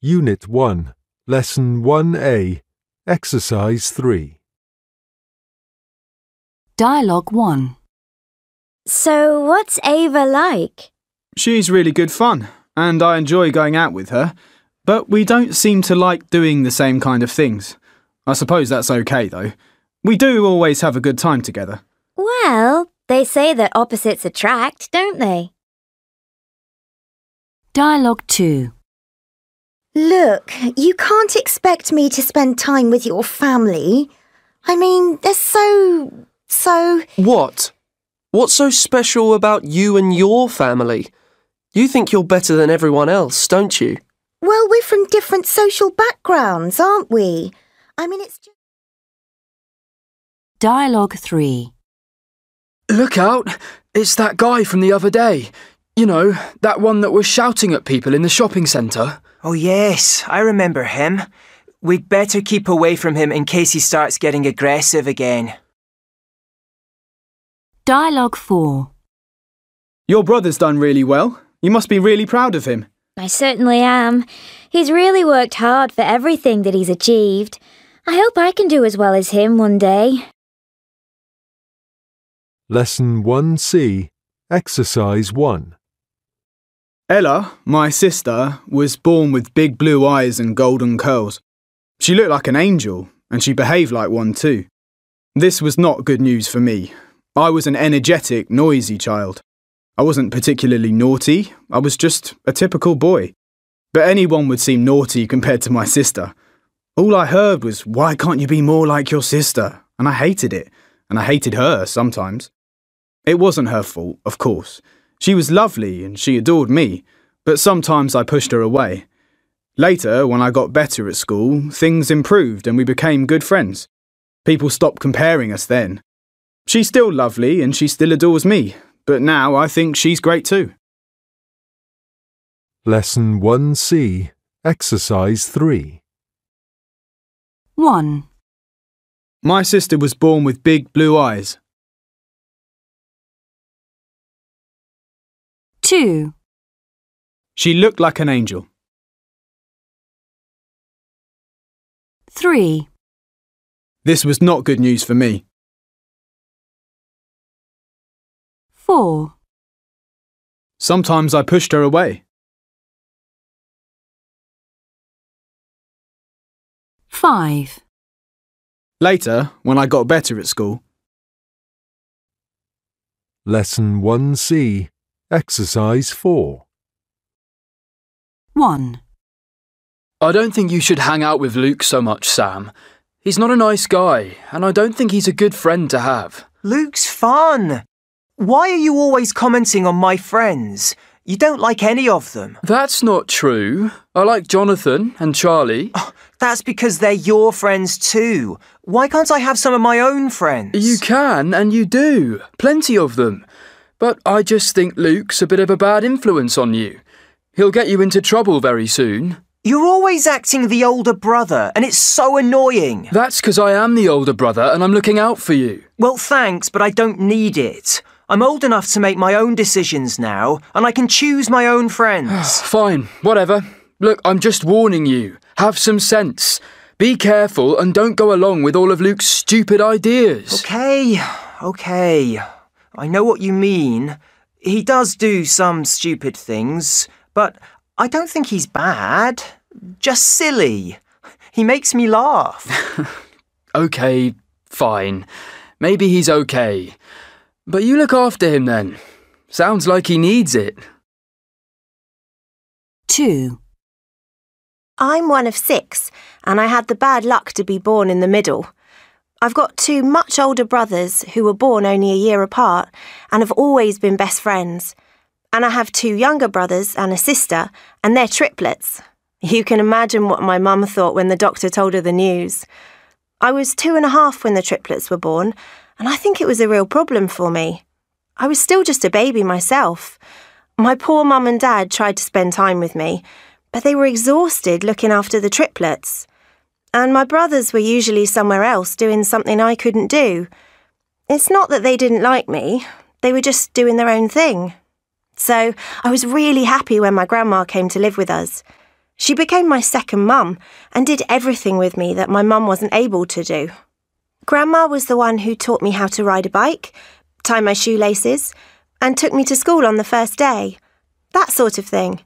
Unit 1, Lesson 1A, Exercise 3. Dialogue 1. So, what's Ava like? She's really good fun, and I enjoy going out with her, but we don't seem to like doing the same kind of things. I suppose that's okay, though. We do always have a good time together. Well, they say that opposites attract, don't they? Dialogue 2. Look, you can't expect me to spend time with your family. I mean, they're so... What? What's so special about you and your family? You think you're better than everyone else, don't you? Well, we're from different social backgrounds, aren't we? I mean, it's just... Dialogue 3. Look out! It's that guy from the other day. You know, that one that was shouting at people in the shopping centre. Oh yes, I remember him. We'd better keep away from him in case he starts getting aggressive again. Dialogue 4. Your brother's done really well. You must be really proud of him. I certainly am. He's really worked hard for everything that he's achieved. I hope I can do as well as him one day. Lesson 1C, Exercise 1. Ella, my sister, was born with big blue eyes and golden curls. She looked like an angel, and she behaved like one too. This was not good news for me. I was an energetic, noisy child. I wasn't particularly naughty, I was just a typical boy. But anyone would seem naughty compared to my sister. All I heard was, "Why can't you be more like your sister?" And I hated it, and I hated her sometimes. It wasn't her fault, of course. She was lovely and she adored me, but sometimes I pushed her away. Later, when I got better at school, things improved and we became good friends. People stopped comparing us then. She's still lovely and she still adores me, but now I think she's great too. Lesson 1C, Exercise 3. 1. My sister was born with big blue eyes. 2. She looked like an angel. 3. This was not good news for me. 4. Sometimes I pushed her away. 5. Later, when I got better at school. Lesson 1C, Exercise 4. 1. I don't think you should hang out with Luke so much, Sam. He's not a nice guy, and I don't think he's a good friend to have. Luke's fun. Why are you always commenting on my friends? You don't like any of them. That's not true. I like Jonathan and Charlie. Oh, that's because they're your friends too. Why can't I have some of my own friends? You can, and you do. Plenty of them. But I just think Luke's a bit of a bad influence on you. He'll get you into trouble very soon. You're always acting the older brother, and it's so annoying. That's because I am the older brother and I'm looking out for you. Well, thanks, but I don't need it. I'm old enough to make my own decisions now, and I can choose my own friends. Fine, whatever. Look, I'm just warning you. Have some sense. Be careful and don't go along with all of Luke's stupid ideas. Okay. I know what you mean. He does do some stupid things, but I don't think he's bad. Just silly. He makes me laugh. Okay, fine. Maybe he's okay. But you look after him then. Sounds like he needs it. 2. I'm one of 6, and I had the bad luck to be born in the middle. I've got 2 much older brothers who were born only a year apart and have always been best friends. And I have 2 younger brothers and a sister, and they're triplets. You can imagine what my mum thought when the doctor told her the news. I was 2.5 when the triplets were born, and I think it was a real problem for me. I was still just a baby myself. My poor mum and dad tried to spend time with me, but they were exhausted looking after the triplets. And my brothers were usually somewhere else doing something I couldn't do. It's not that they didn't like me, they were just doing their own thing. So I was really happy when my grandma came to live with us. She became my second mum and did everything with me that my mum wasn't able to do. Grandma was the one who taught me how to ride a bike, tie my shoelaces, and took me to school on the first day. That sort of thing.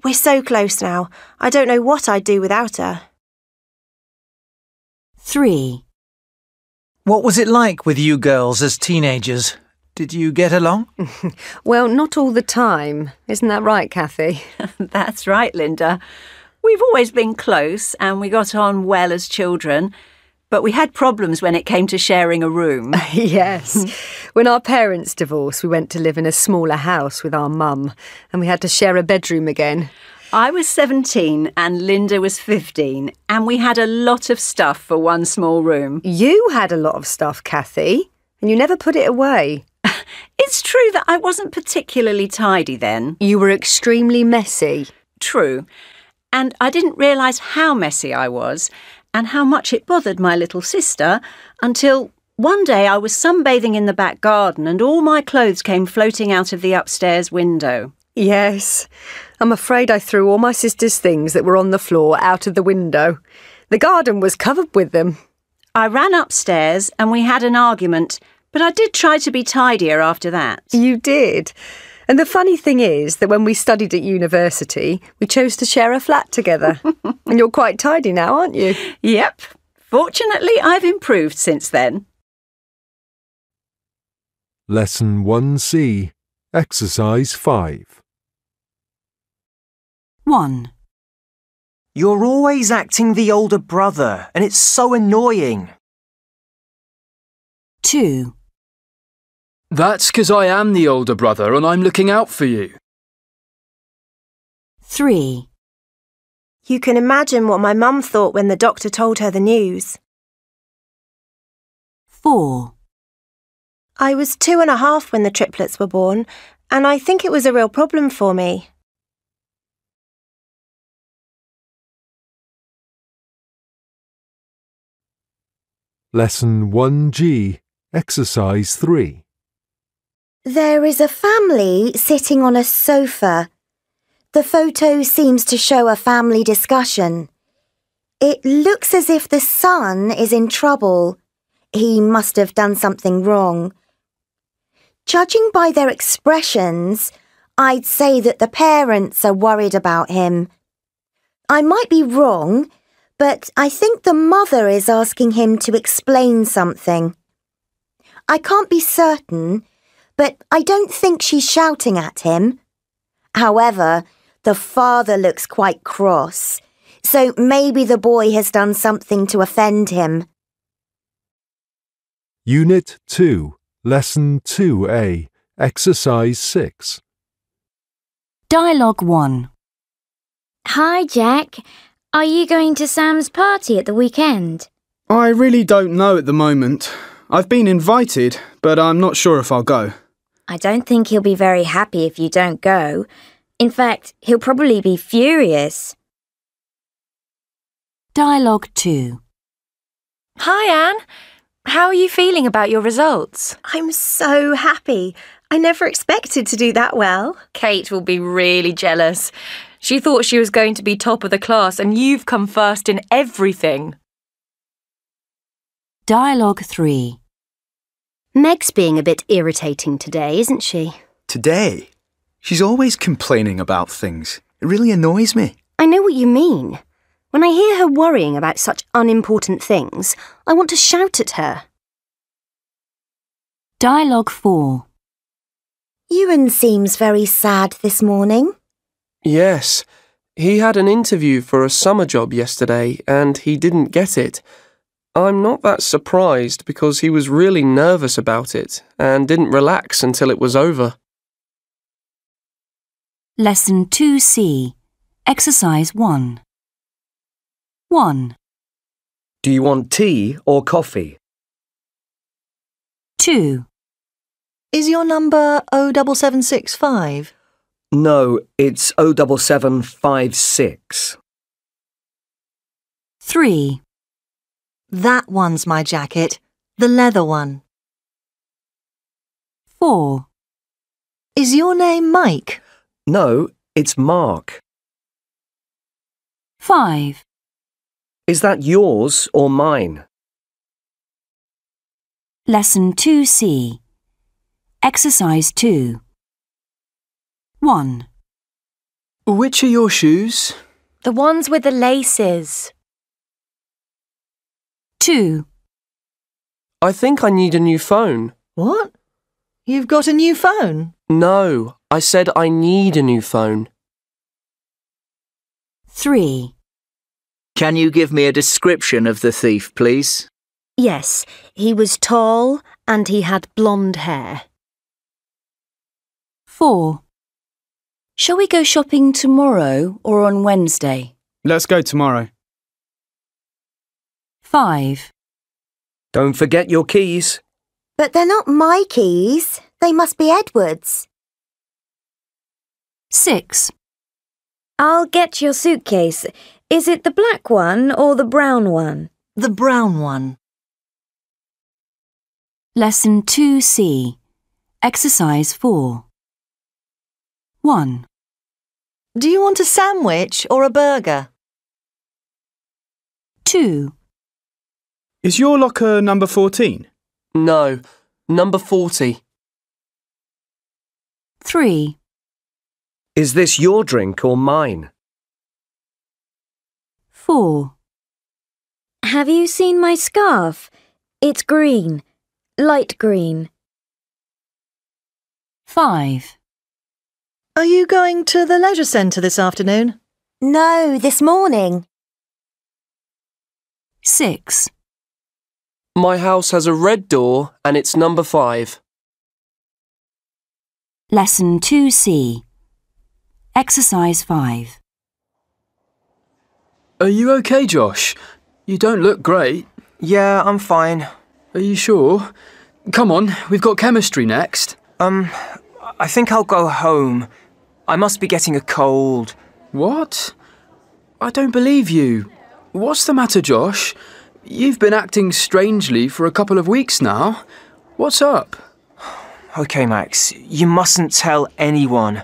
We're so close now. I don't know what I'd do without her. 3. What was it like with you girls as teenagers? Did you get along? Well, not all the time. Isn't that right, Kathy? That's right, Linda. We've always been close and we got on well as children, but we had problems when it came to sharing a room. Yes. When our parents divorced, we went to live in a smaller house with our mum and we had to share a bedroom again. I was 17 and Linda was 15 and we had a lot of stuff for one small room. You had a lot of stuff, Kathy, and you never put it away. It's true that I wasn't particularly tidy then. You were extremely messy. True. And I didn't realise how messy I was and how much it bothered my little sister until one day I was sunbathing in the back garden and all my clothes came floating out of the upstairs window. Yes. I'm afraid I threw all my sister's things that were on the floor out of the window. The garden was covered with them. I ran upstairs and we had an argument, but I did try to be tidier after that. You did. And the funny thing is that when we studied at university, we chose to share a flat together. And you're quite tidy now, aren't you? Yep. Fortunately, I've improved since then. Lesson 1C, Exercise 5. 1. You're always acting the older brother, and it's so annoying. 2. That's 'cause I am the older brother and I'm looking out for you. 3. You can imagine what my mum thought when the doctor told her the news. 4. I was 2.5 when the triplets were born, and I think it was a real problem for me. Lesson 1G, Exercise 3. There is a family sitting on a sofa. The photo seems to show a family discussion. It looks as if the son is in trouble. He must have done something wrong. Judging by their expressions, I'd say that the parents are worried about him. I might be wrong, but I think the mother is asking him to explain something. I can't be certain, but I don't think she's shouting at him. However, the father looks quite cross, so maybe the boy has done something to offend him. Unit 2, Lesson 2A, Exercise 6. Dialogue 1. Hi, Jack. Are you going to Sam's party at the weekend? I really don't know at the moment. I've been invited, but I'm not sure if I'll go. I don't think he'll be very happy if you don't go. In fact, he'll probably be furious. Dialogue 2. Hi, Anne. How are you feeling about your results? I'm so happy. I never expected to do that well. Kate will be really jealous. She thought she was going to be top of the class and you've come first in everything. Dialogue 3. Meg's being a bit irritating today, isn't she? Today? She's always complaining about things. It really annoys me. I know what you mean. When I hear her worrying about such unimportant things, I want to shout at her. Dialogue 4. Ewan seems very sad this morning. Yes, he had an interview for a summer job yesterday and he didn't get it. I'm not that surprised because he was really nervous about it and didn't relax until it was over. Lesson 2C, Exercise 1. 1. Do you want tea or coffee? 2. Is your number 07765? No, it's 07756. 3. That one's my jacket, the leather one. 4. Is your name Mike? No, it's Mark. 5. Is that yours or mine? Lesson 2C. Exercise 2. 1. Which are your shoes? The ones with the laces. 2. I think I need a new phone. What? You've got a new phone? No, I said I need a new phone. 3. Can you give me a description of the thief, please? Yes, he was tall and he had blonde hair. 4. Shall we go shopping tomorrow or on Wednesday? Let's go tomorrow. 5. Don't forget your keys. But they're not my keys. They must be Edward's. 6. I'll get your suitcase. Is it the black one or the brown one? The brown one. Lesson 2C. Exercise 4. 1. Do you want a sandwich or a burger? 2. Is your locker number 14? No, number 40. 3. Is this your drink or mine? 4. Have you seen my scarf? It's green. Light green. 5. Are you going to the leisure centre this afternoon? No, this morning. 6. My house has a red door and it's number 5. Lesson 2C. Exercise 5. Are you okay, Josh? You don't look great. Yeah, I'm fine. Are you sure? Come on, we've got chemistry next. I think I'll go home. I must be getting a cold. What? I don't believe you. What's the matter, Josh? You've been acting strangely for a couple of weeks now. What's up? Okay, Max, you mustn't tell anyone.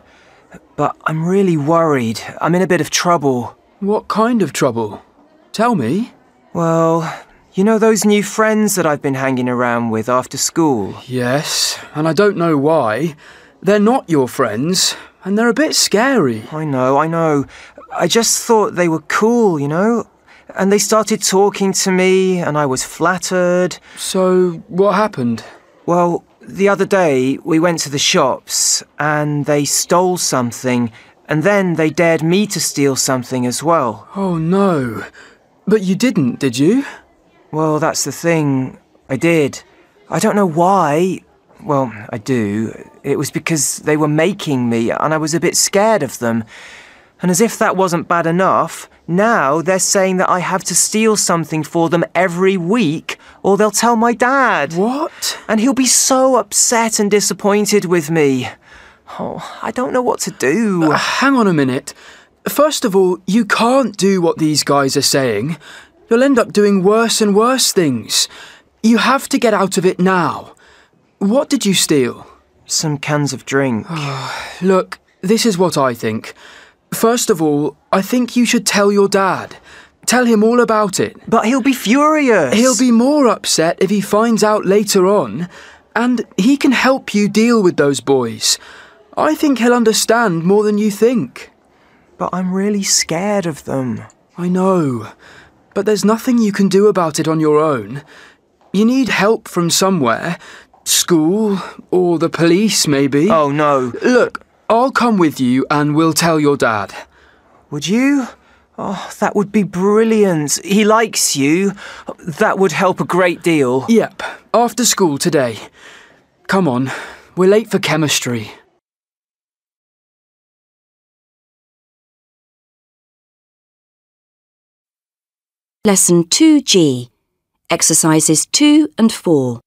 But I'm really worried. I'm in a bit of trouble. What kind of trouble? Tell me. Well, you know those new friends that I've been hanging around with after school? Yes, and I don't know why. They're not your friends, and they're a bit scary. I know. I just thought they were cool, you know? And they started talking to me, and I was flattered. So, what happened? Well, the other day, we went to the shops, and they stole something, and then they dared me to steal something as well. Oh, no. But you didn't, did you? Well, that's the thing. I did. I don't know why. Well, I do. It was because they were making me, and I was a bit scared of them. And as if that wasn't bad enough, now they're saying that I have to steal something for them every week, or they'll tell my dad. What? And he'll be so upset and disappointed with me. Oh, I don't know what to do. Hang on a minute. First of all, you can't do what these guys are saying. You'll end up doing worse and worse things. You have to get out of it now. What did you steal? Some cans of drink. Look, this is what I think. First of all, I think you should tell your dad. Tell him all about it. But he'll be furious. He'll be more upset if he finds out later on. And he can help you deal with those boys. I think he'll understand more than you think. But I'm really scared of them. I know. But there's nothing you can do about it on your own. You need help from somewhere. School, or the police, maybe. Oh, no. Look, I'll come with you and we'll tell your dad. Would you? Oh, that would be brilliant. He likes you. That would help a great deal. Yep, after school today. Come on, we're late for chemistry. Lesson 2G. Exercises 2 and 4.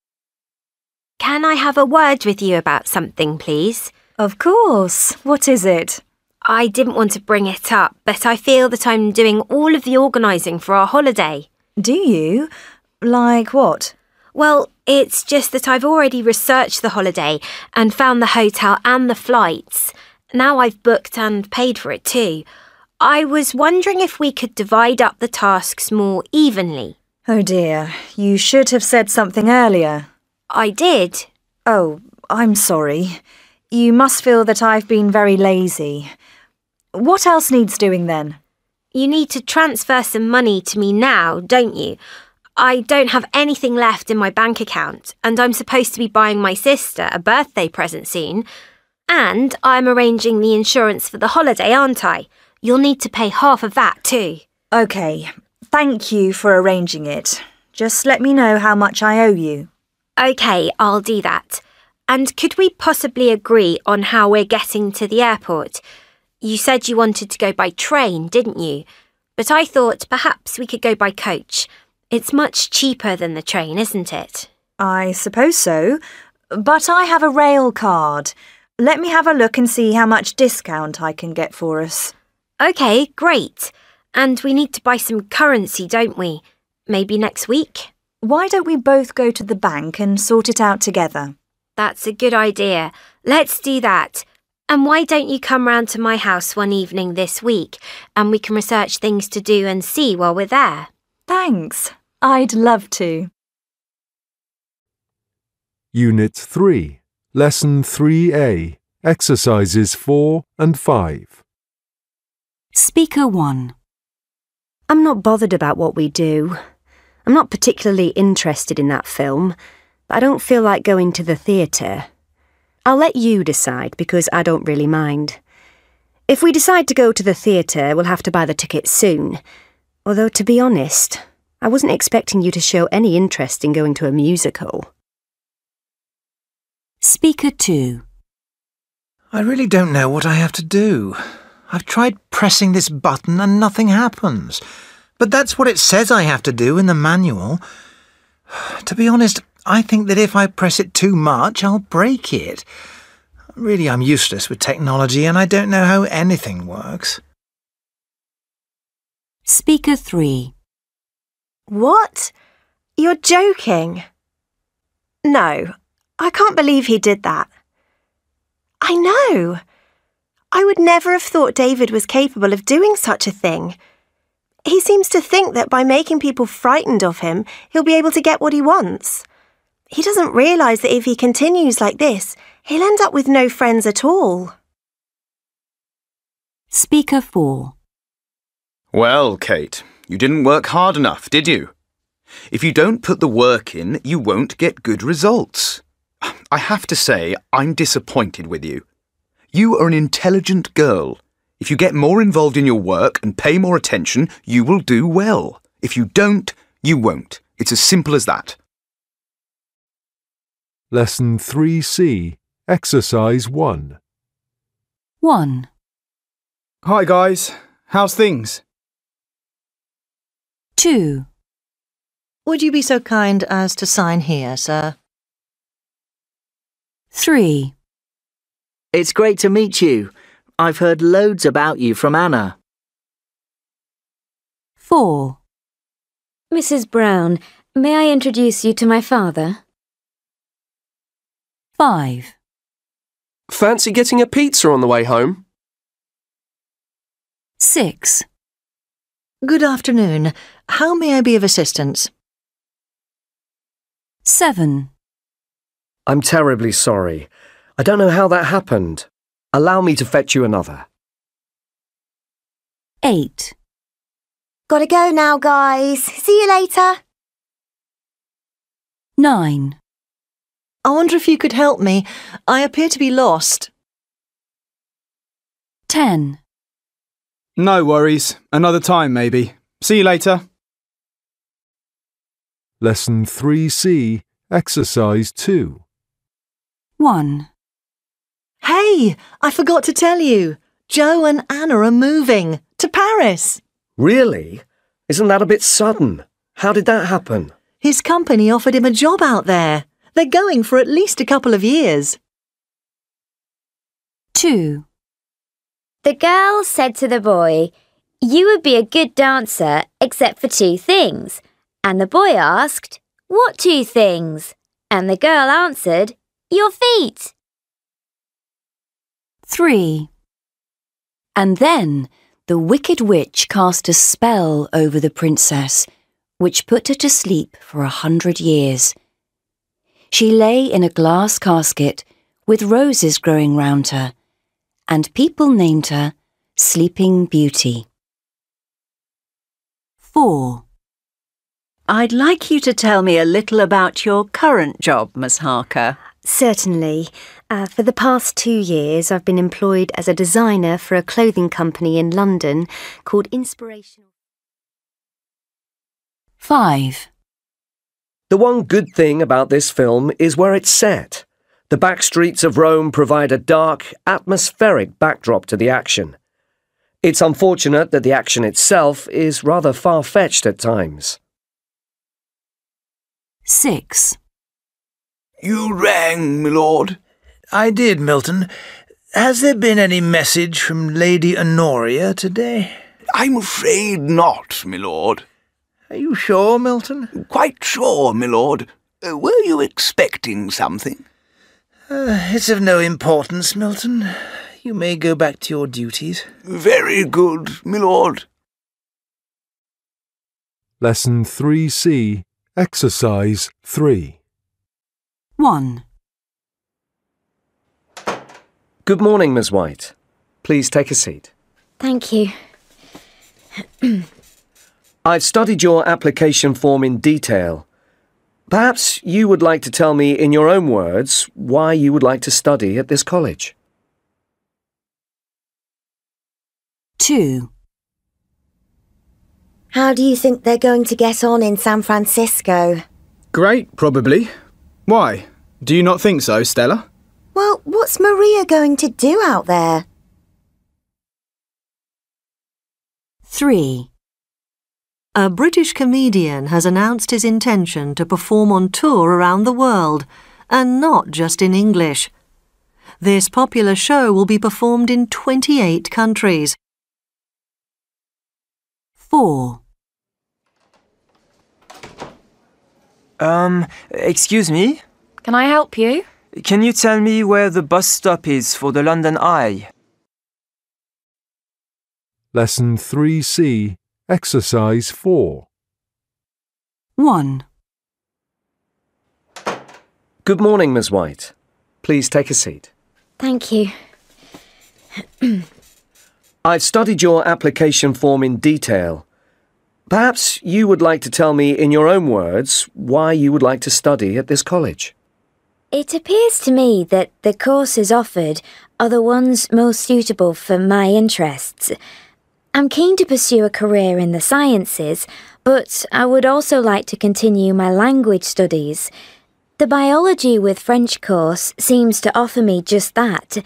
Can I have a word with you about something, please? Of course. What is it? I didn't want to bring it up, but I feel that I'm doing all of the organising for our holiday. Do you? Like what? Well, it's just that I've already researched the holiday and found the hotel and the flights. Now I've booked and paid for it too. I was wondering if we could divide up the tasks more evenly. Oh dear, you should have said something earlier. I did. Oh, I'm sorry. You must feel that I've been very lazy. What else needs doing then? You need to transfer some money to me now, don't you? I don't have anything left in my bank account, and I'm supposed to be buying my sister a birthday present soon. And I'm arranging the insurance for the holiday, aren't I? You'll need to pay half of that too. OK, thank you for arranging it. Just let me know how much I owe you. OK, I'll do that. And could we possibly agree on how we're getting to the airport? You said you wanted to go by train, didn't you? But I thought perhaps we could go by coach. It's much cheaper than the train, isn't it? I suppose so, but I have a rail card. Let me have a look and see how much discount I can get for us. OK, great. And we need to buy some currency, don't we? Maybe next week? Why don't we both go to the bank and sort it out together? That's a good idea. Let's do that. And why don't you come round to my house one evening this week and we can research things to do and see while we're there? Thanks. I'd love to. Unit 3, Lesson 3A, Exercises 4 and 5. Speaker 1. I'm not bothered about what we do. I'm not particularly interested in that film, but I don't feel like going to the theatre. I'll let you decide because I don't really mind. If we decide to go to the theatre, we'll have to buy the tickets soon. Although, to be honest, I wasn't expecting you to show any interest in going to a musical. Speaker 2. I really don't know what I have to do. I've tried pressing this button and nothing happens. But that's what it says I have to do in the manual. To be honest, I think that if I press it too much, I'll break it. Really, I'm useless with technology and I don't know how anything works. Speaker 3. What? You're joking? No, I can't believe he did that. I know. I would never have thought David was capable of doing such a thing. He seems to think that by making people frightened of him, he'll be able to get what he wants. He doesn't realise that if he continues like this, he'll end up with no friends at all. Speaker 4. Well, Kate, you didn't work hard enough, did you? If you don't put the work in, you won't get good results. I have to say, I'm disappointed with you. You are an intelligent girl. If you get more involved in your work and pay more attention, you will do well. If you don't, you won't. It's as simple as that. Lesson 3C, Exercise 1. 1. Hi guys, how's things? 2. Would you be so kind as to sign here, sir? 3. It's great to meet you. I've heard loads about you from Anna. 4. Mrs. Brown, may I introduce you to my father? 5. Fancy getting a pizza on the way home? 6. Good afternoon. How may I be of assistance? 7. I'm terribly sorry. I don't know how that happened. Allow me to fetch you another. 8. Gotta go now, guys. See you later. 9. I wonder if you could help me. I appear to be lost. 10. No worries. Another time, maybe. See you later. Lesson 3C, Exercise 2. 1. Hey, I forgot to tell you. Joe and Anna are moving to Paris. Really? Isn't that a bit sudden? How did that happen? His company offered him a job out there. They're going for at least a couple of years. 2. The girl said to the boy, "You would be a good dancer except for 2 things." And the boy asked, "What 2 things?" And the girl answered, "Your feet." 3. And then the wicked witch cast a spell over the princess, which put her to sleep for 100 years. She lay in a glass casket with roses growing round her, and people named her Sleeping Beauty. 4. I'd like you to tell me a little about your current job, Miss Harker. Certainly. For the past 2 years, I've been employed as a designer for a clothing company in London called Inspirational. 5. The one good thing about this film is where it's set. The back streets of Rome provide a dark, atmospheric backdrop to the action. It's unfortunate that the action itself is rather far-fetched at times. 6. You rang, my lord. I did, Milton. Has there been any message from Lady Honoria today? I'm afraid not, my lord. Are you sure, Milton? Quite sure, my lord. Were you expecting something? It's of no importance, Milton. You may go back to your duties. Very good, my lord. Lesson 3C, Exercise 3. 1. Good morning, Miss White. Please take a seat. Thank you. I've studied your application form in detail. Perhaps you would like to tell me in your own words why you would like to study at this college. 2. How do you think they're going to get on in San Francisco? Great, probably. Why? Do you not think so, Stella? Well, what's Maria going to do out there? 3. A British comedian has announced his intention to perform on tour around the world, and not just in English. This popular show will be performed in 28 countries. 4. Excuse me? Can I help you? Can you tell me where the bus stop is for the London Eye? Lesson 3C, Exercise 4. 1. Good morning, Miss White. Please take a seat. Thank you. I've studied your application form in detail. Perhaps you would like to tell me in your own words why you would like to study at this college. It appears to me that the courses offered are the ones most suitable for my interests. I'm keen to pursue a career in the sciences, but I would also like to continue my language studies. The biology with French course seems to offer me just that.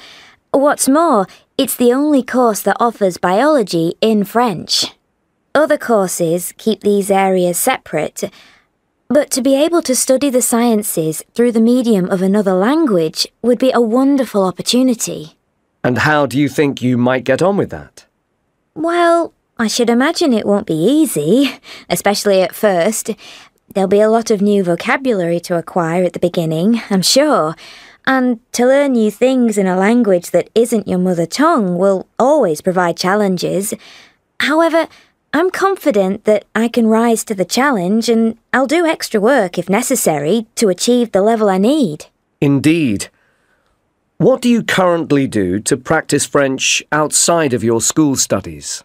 What's more, it's the only course that offers biology in French. Other courses keep these areas separate, but to be able to study the sciences through the medium of another language would be a wonderful opportunity. And how do you think you might get on with that? Well, I should imagine it won't be easy, especially at first. There'll be a lot of new vocabulary to acquire at the beginning, I'm sure. And to learn new things in a language that isn't your mother tongue will always provide challenges. However, I'm confident that I can rise to the challenge and I'll do extra work if necessary to achieve the level I need. Indeed. What do you currently do to practice French outside of your school studies?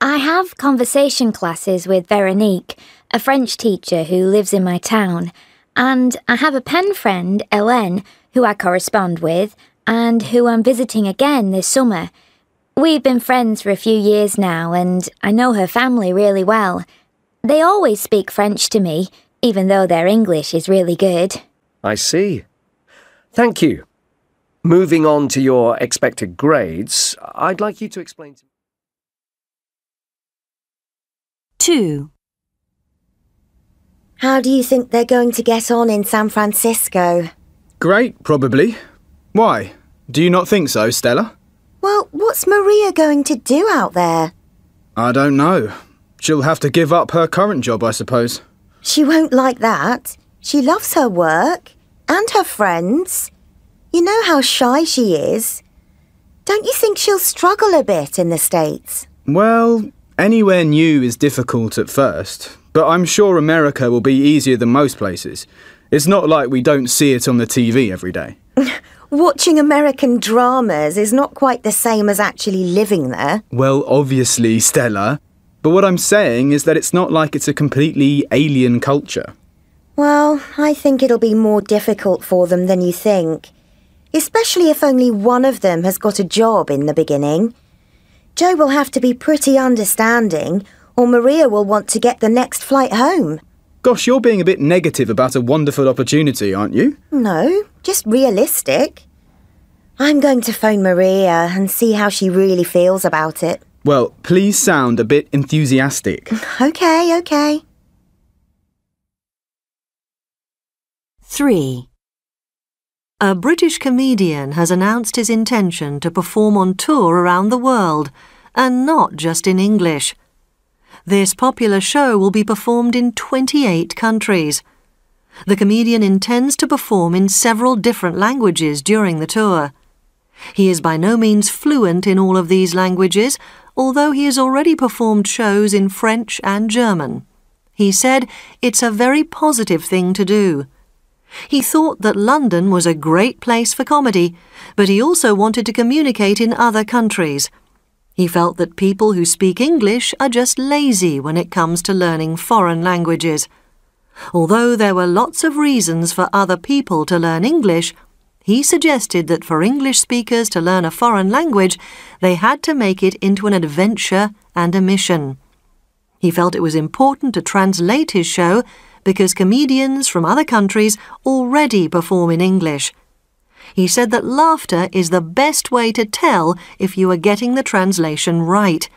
I have conversation classes with Veronique, a French teacher who lives in my town, and I have a pen friend, Hélène, who I correspond with and who I'm visiting again this summer. We've been friends for a few years now and I know her family really well. They always speak French to me, even though their English is really good. I see. Thank you. Moving on to your expected grades, I'd like you to explain to me. 2. How do you think they're going to get on in San Francisco? Great, probably. Why? Do you not think so, Stella? Well, what's Maria going to do out there? I don't know. She'll have to give up her current job, I suppose. She won't like that. She loves her work and her friends. You know how shy she is. Don't you think she'll struggle a bit in the States? Well, anywhere new is difficult at first, but I'm sure America will be easier than most places. It's not like we don't see it on the TV every day. Watching American dramas is not quite the same as actually living there. Well, obviously, Stella. But what I'm saying is that it's not like it's a completely alien culture. Well, I think it'll be more difficult for them than you think. Especially if only one of them has got a job in the beginning. Joe will have to be pretty understanding, or Maria will want to get the next flight home. Gosh, you're being a bit negative about a wonderful opportunity, aren't you? No, just realistic. I'm going to phone Maria and see how she really feels about it. Well, please sound a bit enthusiastic. Okay. 3. A British comedian has announced his intention to perform on tour around the world, and not just in English. This popular show will be performed in 28 countries. The comedian intends to perform in several different languages during the tour. He is by no means fluent in all of these languages, although he has already performed shows in French and German. He said it's a very positive thing to do. He thought that London was a great place for comedy, but he also wanted to communicate in other countries. He felt that people who speak English are just lazy when it comes to learning foreign languages. Although there were lots of reasons for other people to learn English, he suggested that for English speakers to learn a foreign language, they had to make it into an adventure and a mission. He felt it was important to translate his show because comedians from other countries already perform in English. He said that laughter is the best way to tell if you are getting the translation right.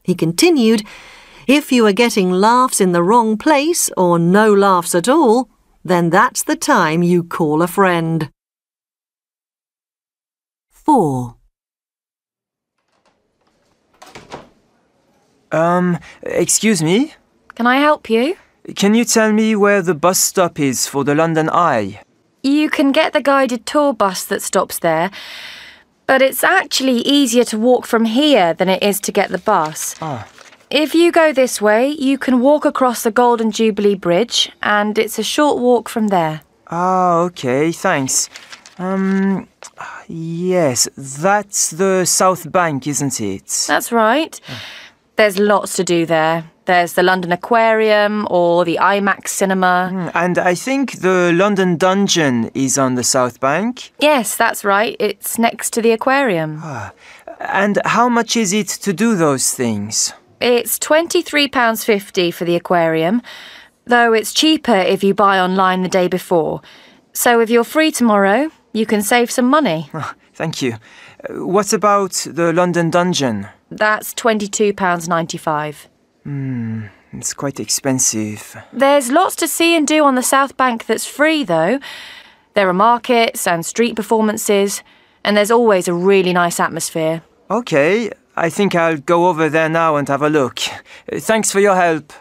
He continued, if you are getting laughs in the wrong place or no laughs at all, then that's the time you call a friend. 4. Excuse me? Can I help you? Can you tell me where the bus stop is for the London Eye? You can get the guided tour bus that stops there, but it's actually easier to walk from here than it is to get the bus. If you go this way, you can walk across the Golden Jubilee Bridge, and it's a short walk from there. Okay, thanks. Yes, that's the South Bank, isn't it? That's right. There's lots to do there. There's the London Aquarium or the IMAX cinema. And I think the London Dungeon is on the South Bank. Yes, that's right. It's next to the aquarium. And how much is it to do those things? It's £23.50 for the aquarium, though it's cheaper if you buy online the day before. So if you're free tomorrow, you can save some money. Thank you. What about the London Dungeon? That's £22.95. It's quite expensive. There's lots to see and do on the South Bank that's free, though. There are markets and street performances, and there's always a really nice atmosphere. Okay, I think I'll go over there now and have a look. Thanks for your help.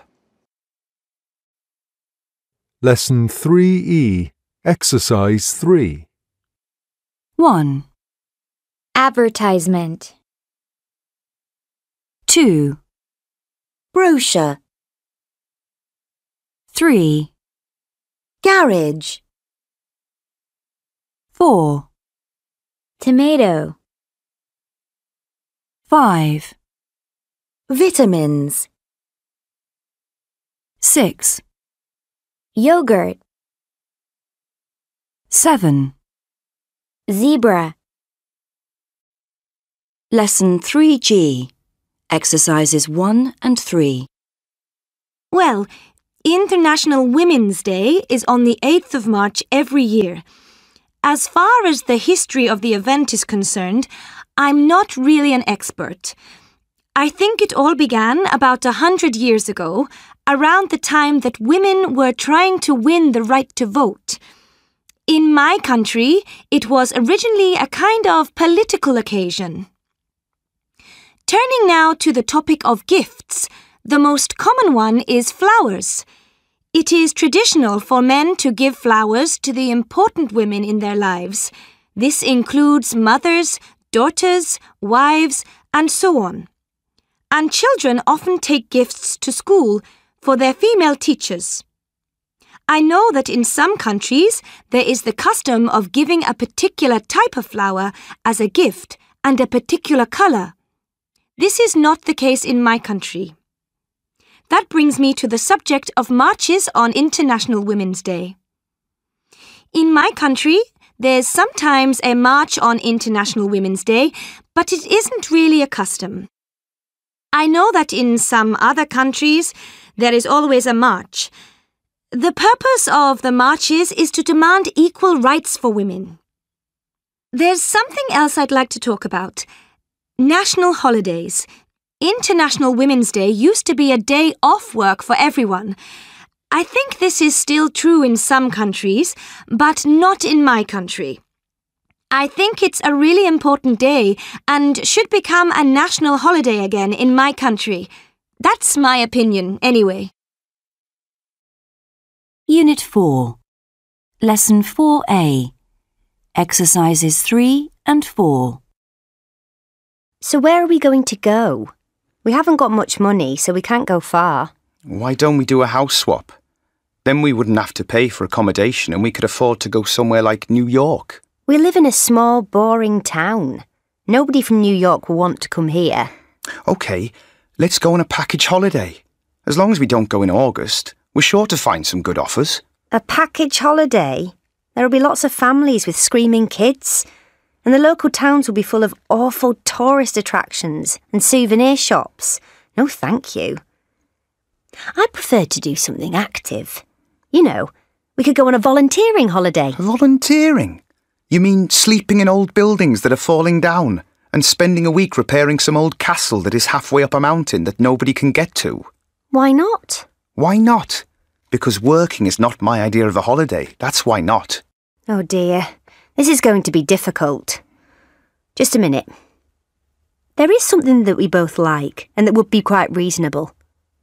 Lesson 3E, Exercise 3. 1, Advertisement. 2, Brochure. 3, Garage. 4, Tomato. 5, Vitamins. 6, Yogurt. 7. Zebra. Lesson 3G, Exercises 1 and 3. Well, International Women's Day is on the 8th of March every year. As far as the history of the event is concerned, I'm not really an expert. I think it all began about 100 years ago, around the time that women were trying to win the right to vote. In my country, it was originally a kind of political occasion. Turning now to the topic of gifts, the most common one is flowers. It is traditional for men to give flowers to the important women in their lives. This includes mothers, daughters, wives, and so on. and children often take gifts to school for their female teachers. I know that in some countries there is the custom of giving a particular type of flower as a gift and a particular colour. This is not the case in my country. That brings me to the subject of marches on International Women's Day. In my country, there's sometimes a march on International Women's Day, but it isn't really a custom. I know that in some other countries there is always a march. The purpose of the marches is to demand equal rights for women. There's something else I'd like to talk about. National holidays. International Women's Day used to be a day off work for everyone. I think this is still true in some countries, but not in my country. I think it's a really important day and should become a national holiday again in my country. That's my opinion, anyway. Unit 4. Lesson 4A. Exercises 3 and 4. So where are we going to go? We haven't got much money, so we can't go far. Why don't we do a house swap? Then we wouldn't have to pay for accommodation and we could afford to go somewhere like New York. We live in a small, boring town. Nobody from New York will want to come here. OK, let's go on a package holiday. As long as we don't go in August, we're sure to find some good offers. A package holiday? There'll be lots of families with screaming kids. And the local towns will be full of awful tourist attractions and souvenir shops. No, thank you. I prefer to do something active. You know, we could go on a volunteering holiday. Volunteering? You mean sleeping in old buildings that are falling down and spending a week repairing some old castle that is halfway up a mountain that nobody can get to? Why not? Why not? Because working is not my idea of a holiday. That's why not. Oh dear, this is going to be difficult. Just a minute. There is something that we both like and that would be quite reasonable.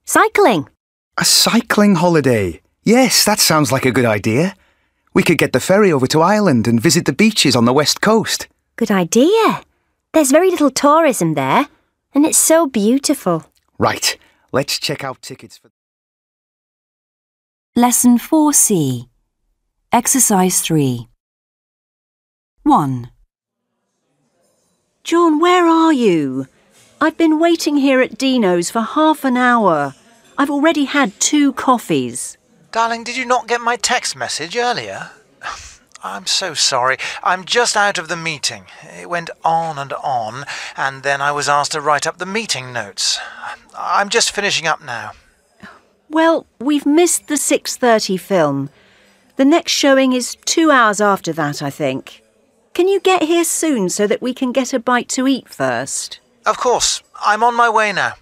Cycling. A cycling holiday? Yes, that sounds like a good idea. We could get the ferry over to Ireland and visit the beaches on the west coast. Good idea. There's very little tourism there, and it's so beautiful. Right, let's check out tickets for... Lesson 4C. Exercise 3. 1. John, where are you? I've been waiting here at Dino's for half an hour. I've already had 2 coffees. Darling, did you not get my text message earlier? I'm so sorry. I'm just out of the meeting. It went on, and then I was asked to write up the meeting notes. I'm just finishing up now. Well, we've missed the 6:30 film. The next showing is 2 hours after that, I think. Can you get here soon so that we can get a bite to eat first? Of course. I'm on my way now.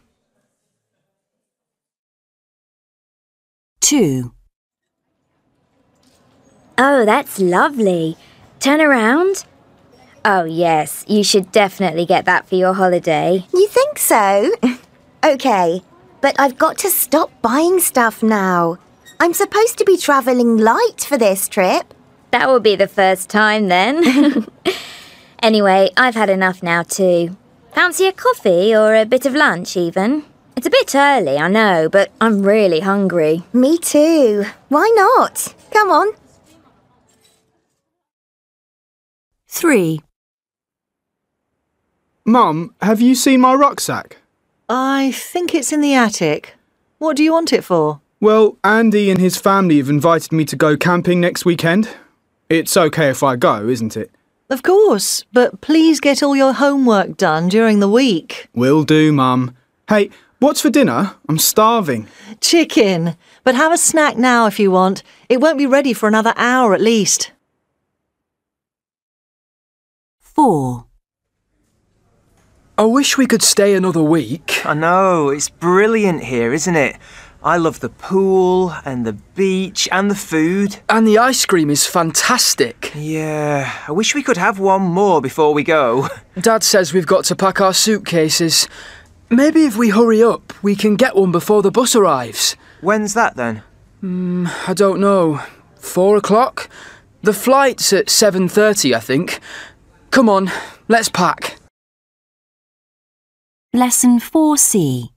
2. Oh, that's lovely. Turn around. Oh, yes, you should definitely get that for your holiday. You think so? OK, but I've got to stop buying stuff now. I'm supposed to be travelling light for this trip. That will be the first time then. Anyway, I've had enough now too. Fancy a coffee or a bit of lunch even? It's a bit early, I know, but I'm really hungry. Me too. Why not? Come on. 3. Mum, have you seen my rucksack? I think it's in the attic. What do you want it for? Well, Andy and his family have invited me to go camping next weekend. It's okay if I go, isn't it? Of course, but please get all your homework done during the week. Will do, Mum. Hey, what's for dinner? I'm starving. Chicken. But have a snack now if you want. It won't be ready for another hour at least. 4. I wish we could stay another week. I know, it's brilliant here, isn't it? I love the pool and the beach and the food. And the ice cream is fantastic. Yeah, I wish we could have one more before we go. Dad says we've got to pack our suitcases. Maybe if we hurry up, we can get one before the bus arrives. When's that then? I don't know. 4 o'clock? The flight's at 7:30, I think. Come on, let's pack. Lesson 4C.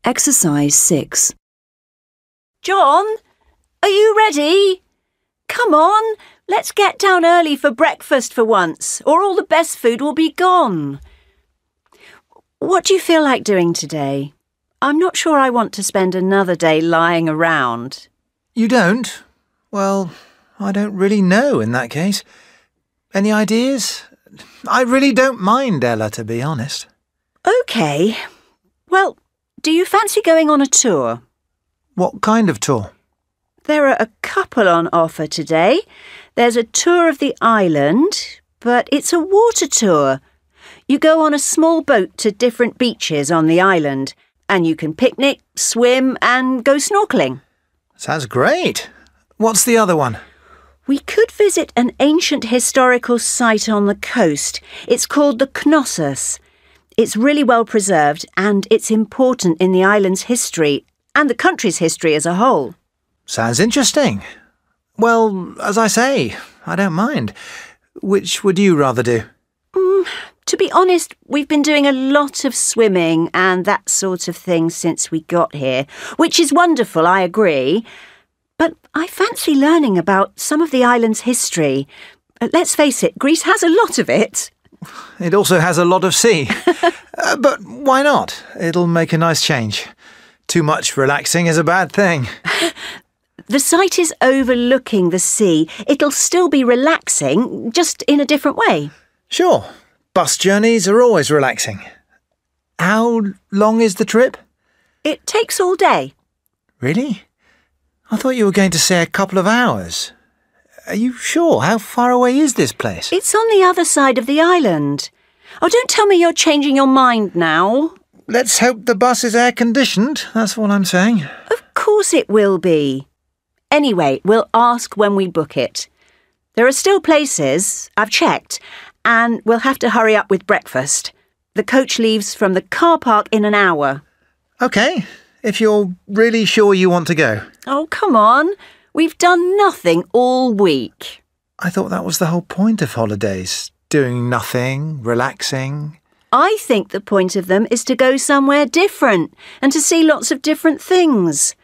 Exercise 6. John, are you ready? Come on, let's get down early for breakfast for once, or all the best food will be gone. What do you feel like doing today? I'm not sure I want to spend another day lying around. You don't? Well, I don't really know in that case. Any ideas? I really don't mind, Ella, to be honest. OK. Well, do you fancy going on a tour? What kind of tour? There are a couple on offer today. There's a tour of the island, but it's a water tour. You go on a small boat to different beaches on the island, and you can picnic, swim and go snorkelling. Sounds great. What's the other one? We could visit an ancient historical site on the coast. It's called the Knossos. It's really well preserved and it's important in the island's history and the country's history as a whole. Sounds interesting. Well, as I say, I don't mind. Which would you rather do? To be honest, we've been doing a lot of swimming and that sort of thing since we got here, which is wonderful, I agree. But I fancy learning about some of the island's history. Let's face it, Greece has a lot of it. It also has a lot of sea. But why not? It'll make a nice change. Too much relaxing is a bad thing. The site is overlooking the sea. It'll still be relaxing, just in a different way. Sure. Bus journeys are always relaxing. How long is the trip? It takes all day. Really? I thought you were going to say a couple of hours. Are you sure? How far away is this place? It's on the other side of the island. Oh, don't tell me you're changing your mind now. Let's hope the bus is air-conditioned, that's all I'm saying. Of course it will be. Anyway, we'll ask when we book it. There are still places, I've checked, and we'll have to hurry up with breakfast. The coach leaves from the car park in an hour. OK, if you're really sure you want to go. Oh, come on. We've done nothing all week. I thought that was the whole point of holidays. Doing nothing, relaxing. I think the point of them is to go somewhere different and to see lots of different things.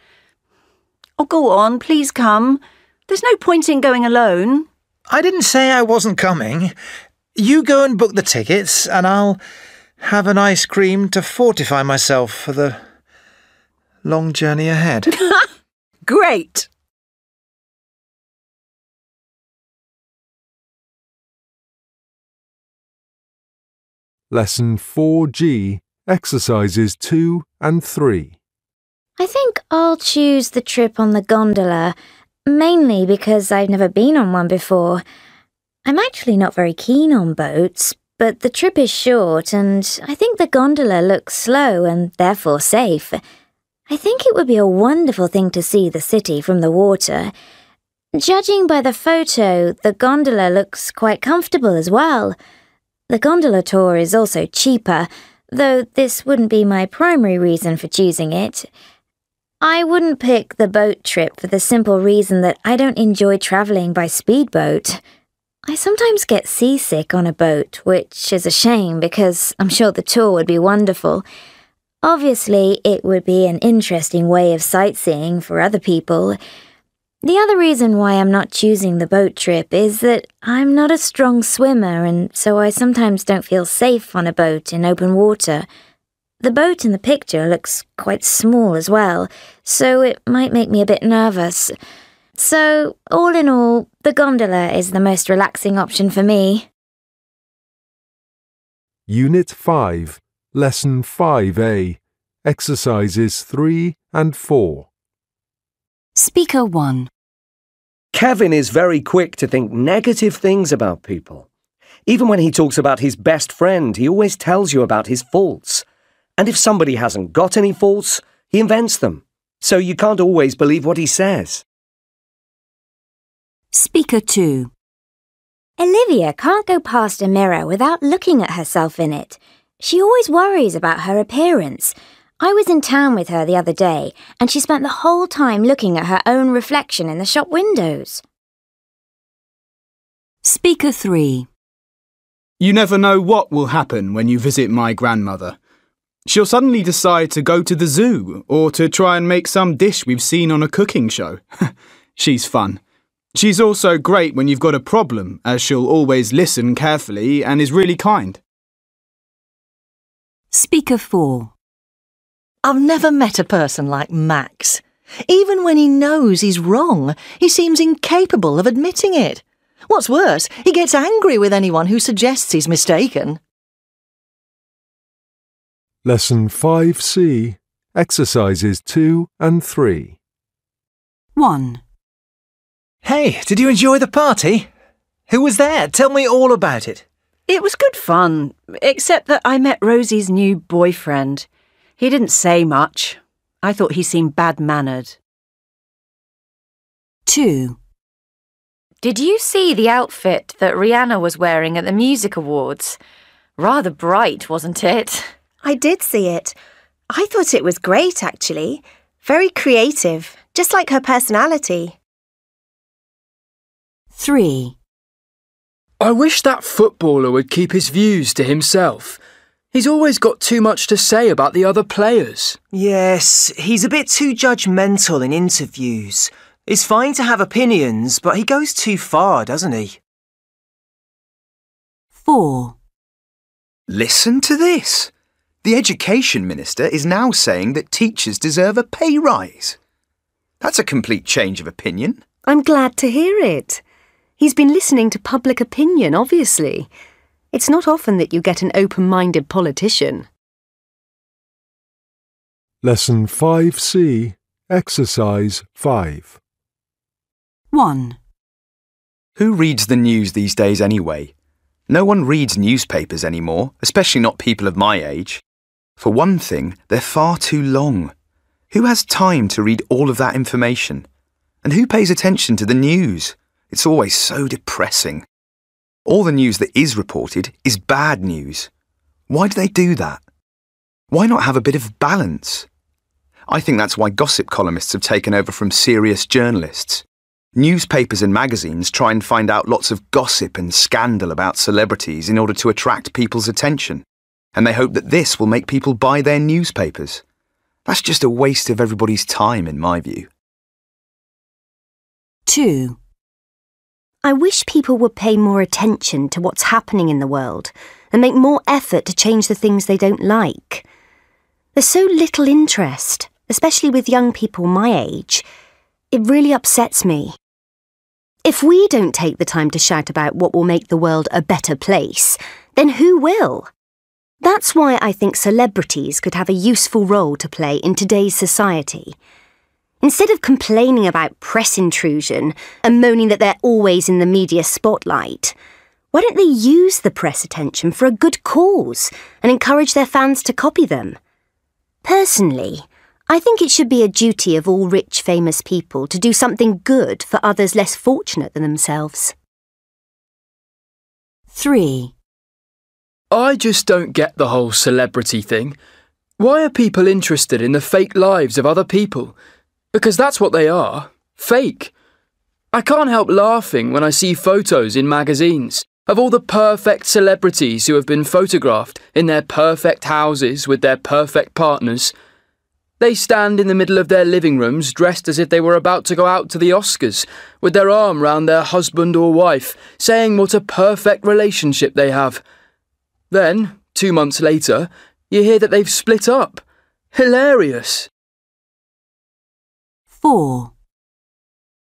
Oh, go on, please come. There's no point in going alone. I didn't say I wasn't coming. You go and book the tickets and I'll have an ice cream to fortify myself for the long journey ahead. Great! Lesson 4G, Exercises 2 and 3. I think I'll choose the trip on the gondola, mainly because I've never been on one before. I'm actually not very keen on boats, but the trip is short and I think the gondola looks slow and therefore safe. I think it would be a wonderful thing to see the city from the water. Judging by the photo, the gondola looks quite comfortable as well. The gondola tour is also cheaper, though this wouldn't be my primary reason for choosing it. I wouldn't pick the boat trip for the simple reason that I don't enjoy travelling by speedboat. I sometimes get seasick on a boat, which is a shame because I'm sure the tour would be wonderful. Obviously, it would be an interesting way of sightseeing for other people. The other reason why I'm not choosing the boat trip is that I'm not a strong swimmer and so I sometimes don't feel safe on a boat in open water. The boat in the picture looks quite small as well, so it might make me a bit nervous. So, all in all, the gondola is the most relaxing option for me. Unit 5, Lesson 5A, Exercises 3 and 4. Speaker 1. Kevin is very quick to think negative things about people. Even when he talks about his best friend, he always tells you about his faults. And if somebody hasn't got any faults, he invents them. So you can't always believe what he says. Speaker 2. Olivia can't go past a mirror without looking at herself in it. She always worries about her appearance. I was in town with her the other day, and she spent the whole time looking at her own reflection in the shop windows. Speaker 3. You never know what will happen when you visit my grandmother. She'll suddenly decide to go to the zoo or to try and make some dish we've seen on a cooking show. She's fun. She's also great when you've got a problem, as she'll always listen carefully and is really kind. Speaker 4. I've never met a person like Max. Even when he knows he's wrong, he seems incapable of admitting it. What's worse, he gets angry with anyone who suggests he's mistaken. Lesson 5C, Exercises 2 and 3. 1. Hey, did you enjoy the party? Who was there? Tell me all about it. It was good fun, except that I met Rosie's new boyfriend. He didn't say much. I thought he seemed bad-mannered. 2. Did you see the outfit that Rihanna was wearing at the music awards? Rather bright, wasn't it? I did see it. I thought it was great, actually. Very creative, just like her personality. 3. I wish that footballer would keep his views to himself. He's always got too much to say about the other players. Yes, he's a bit too judgmental in interviews. It's fine to have opinions, but he goes too far, doesn't he? 4. Listen to this. The Education Minister is now saying that teachers deserve a pay rise. That's a complete change of opinion. I'm glad to hear it. He's been listening to public opinion, obviously. It's not often that you get an open-minded politician. Lesson 5C, Exercise 5. 1. Who reads the news these days anyway? No one reads newspapers anymore, especially not people of my age. For one thing, they're far too long. Who has time to read all of that information? And who pays attention to the news? It's always so depressing. All the news that is reported is bad news. Why do they do that? Why not have a bit of balance? I think that's why gossip columnists have taken over from serious journalists. Newspapers and magazines try and find out lots of gossip and scandal about celebrities in order to attract people's attention. And they hope that this will make people buy their newspapers. That's just a waste of everybody's time, in my view. 2. I wish people would pay more attention to what's happening in the world and make more effort to change the things they don't like. There's so little interest, especially with young people my age. It really upsets me. If we don't take the time to shout about what will make the world a better place, then who will? That's why I think celebrities could have a useful role to play in today's society. Instead of complaining about press intrusion and moaning that they're always in the media spotlight, why don't they use the press attention for a good cause and encourage their fans to copy them? Personally, I think it should be a duty of all rich, famous people to do something good for others less fortunate than themselves. 3. I just don't get the whole celebrity thing. Why are people interested in the fake lives of other people? Because that's what they are, fake. I can't help laughing when I see photos in magazines of all the perfect celebrities who have been photographed in their perfect houses with their perfect partners. They stand in the middle of their living rooms dressed as if they were about to go out to the Oscars, with their arm round their husband or wife, saying what a perfect relationship they have. Then, 2 months later, you hear that they've split up. Hilarious. 4.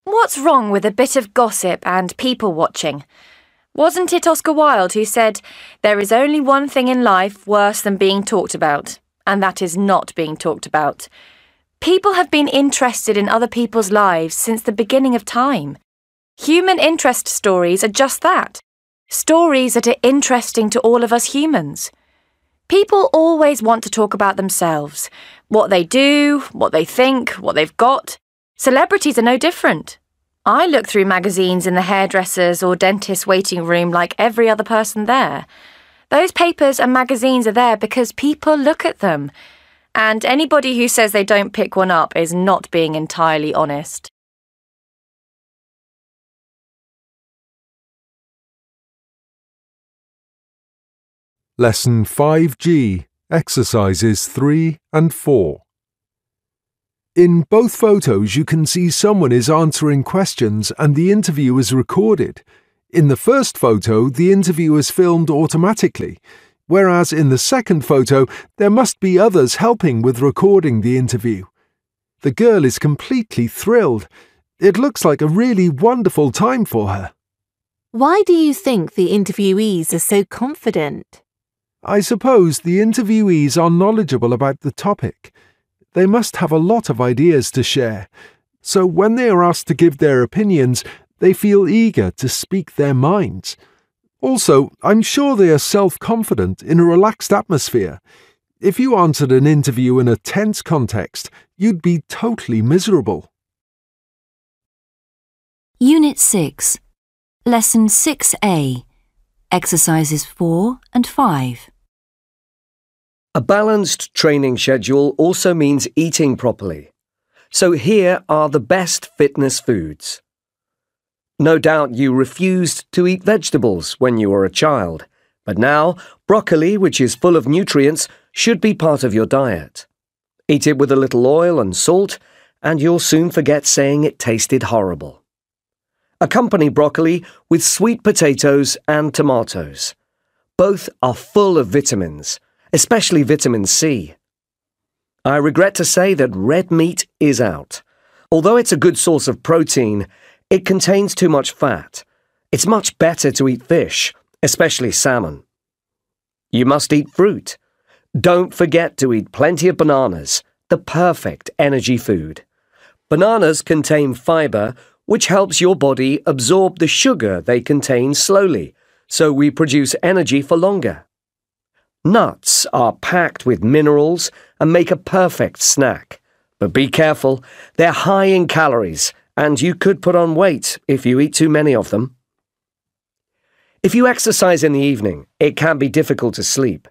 What's wrong with a bit of gossip and people watching? Wasn't it Oscar Wilde who said, "There is only one thing in life worse than being talked about, and that is not being talked about"? People have been interested in other people's lives since the beginning of time. Human interest stories are just that. Stories that are interesting to all of us humans. People always want to talk about themselves, what they do, what they think, what they've got. Celebrities are no different. I look through magazines in the hairdresser's or dentist's waiting room like every other person there. Those papers and magazines are there because people look at them. And anybody who says they don't pick one up is not being entirely honest. Lesson 5G, exercises 3 and 4. In both photos, you can see someone is answering questions and the interview is recorded. In the first photo, the interview is filmed automatically, whereas in the second photo, there must be others helping with recording the interview. The girl is completely thrilled. It looks like a really wonderful time for her. Why do you think the interviewees are so confident? I suppose the interviewees are knowledgeable about the topic. They must have a lot of ideas to share, so when they are asked to give their opinions, they feel eager to speak their minds. Also, I'm sure they are self-confident in a relaxed atmosphere. If you answered an interview in a tense context, you'd be totally miserable. Unit 6, Lesson 6A, Exercises 4 and 5. A balanced training schedule also means eating properly. So here are the best fitness foods. No doubt you refused to eat vegetables when you were a child, but now broccoli, which is full of nutrients, should be part of your diet. Eat it with a little oil and salt, and you'll soon forget saying it tasted horrible. Accompany broccoli with sweet potatoes and tomatoes. Both are full of vitamins, especially vitamin C. I regret to say that red meat is out. Although it's a good source of protein, it contains too much fat. It's much better to eat fish, especially salmon. You must eat fruit. Don't forget to eat plenty of bananas, the perfect energy food. Bananas contain fiber, which helps your body absorb the sugar they contain slowly, so we produce energy for longer. Nuts are packed with minerals and make a perfect snack. But be careful, they're high in calories, and you could put on weight if you eat too many of them. If you exercise in the evening, it can be difficult to sleep,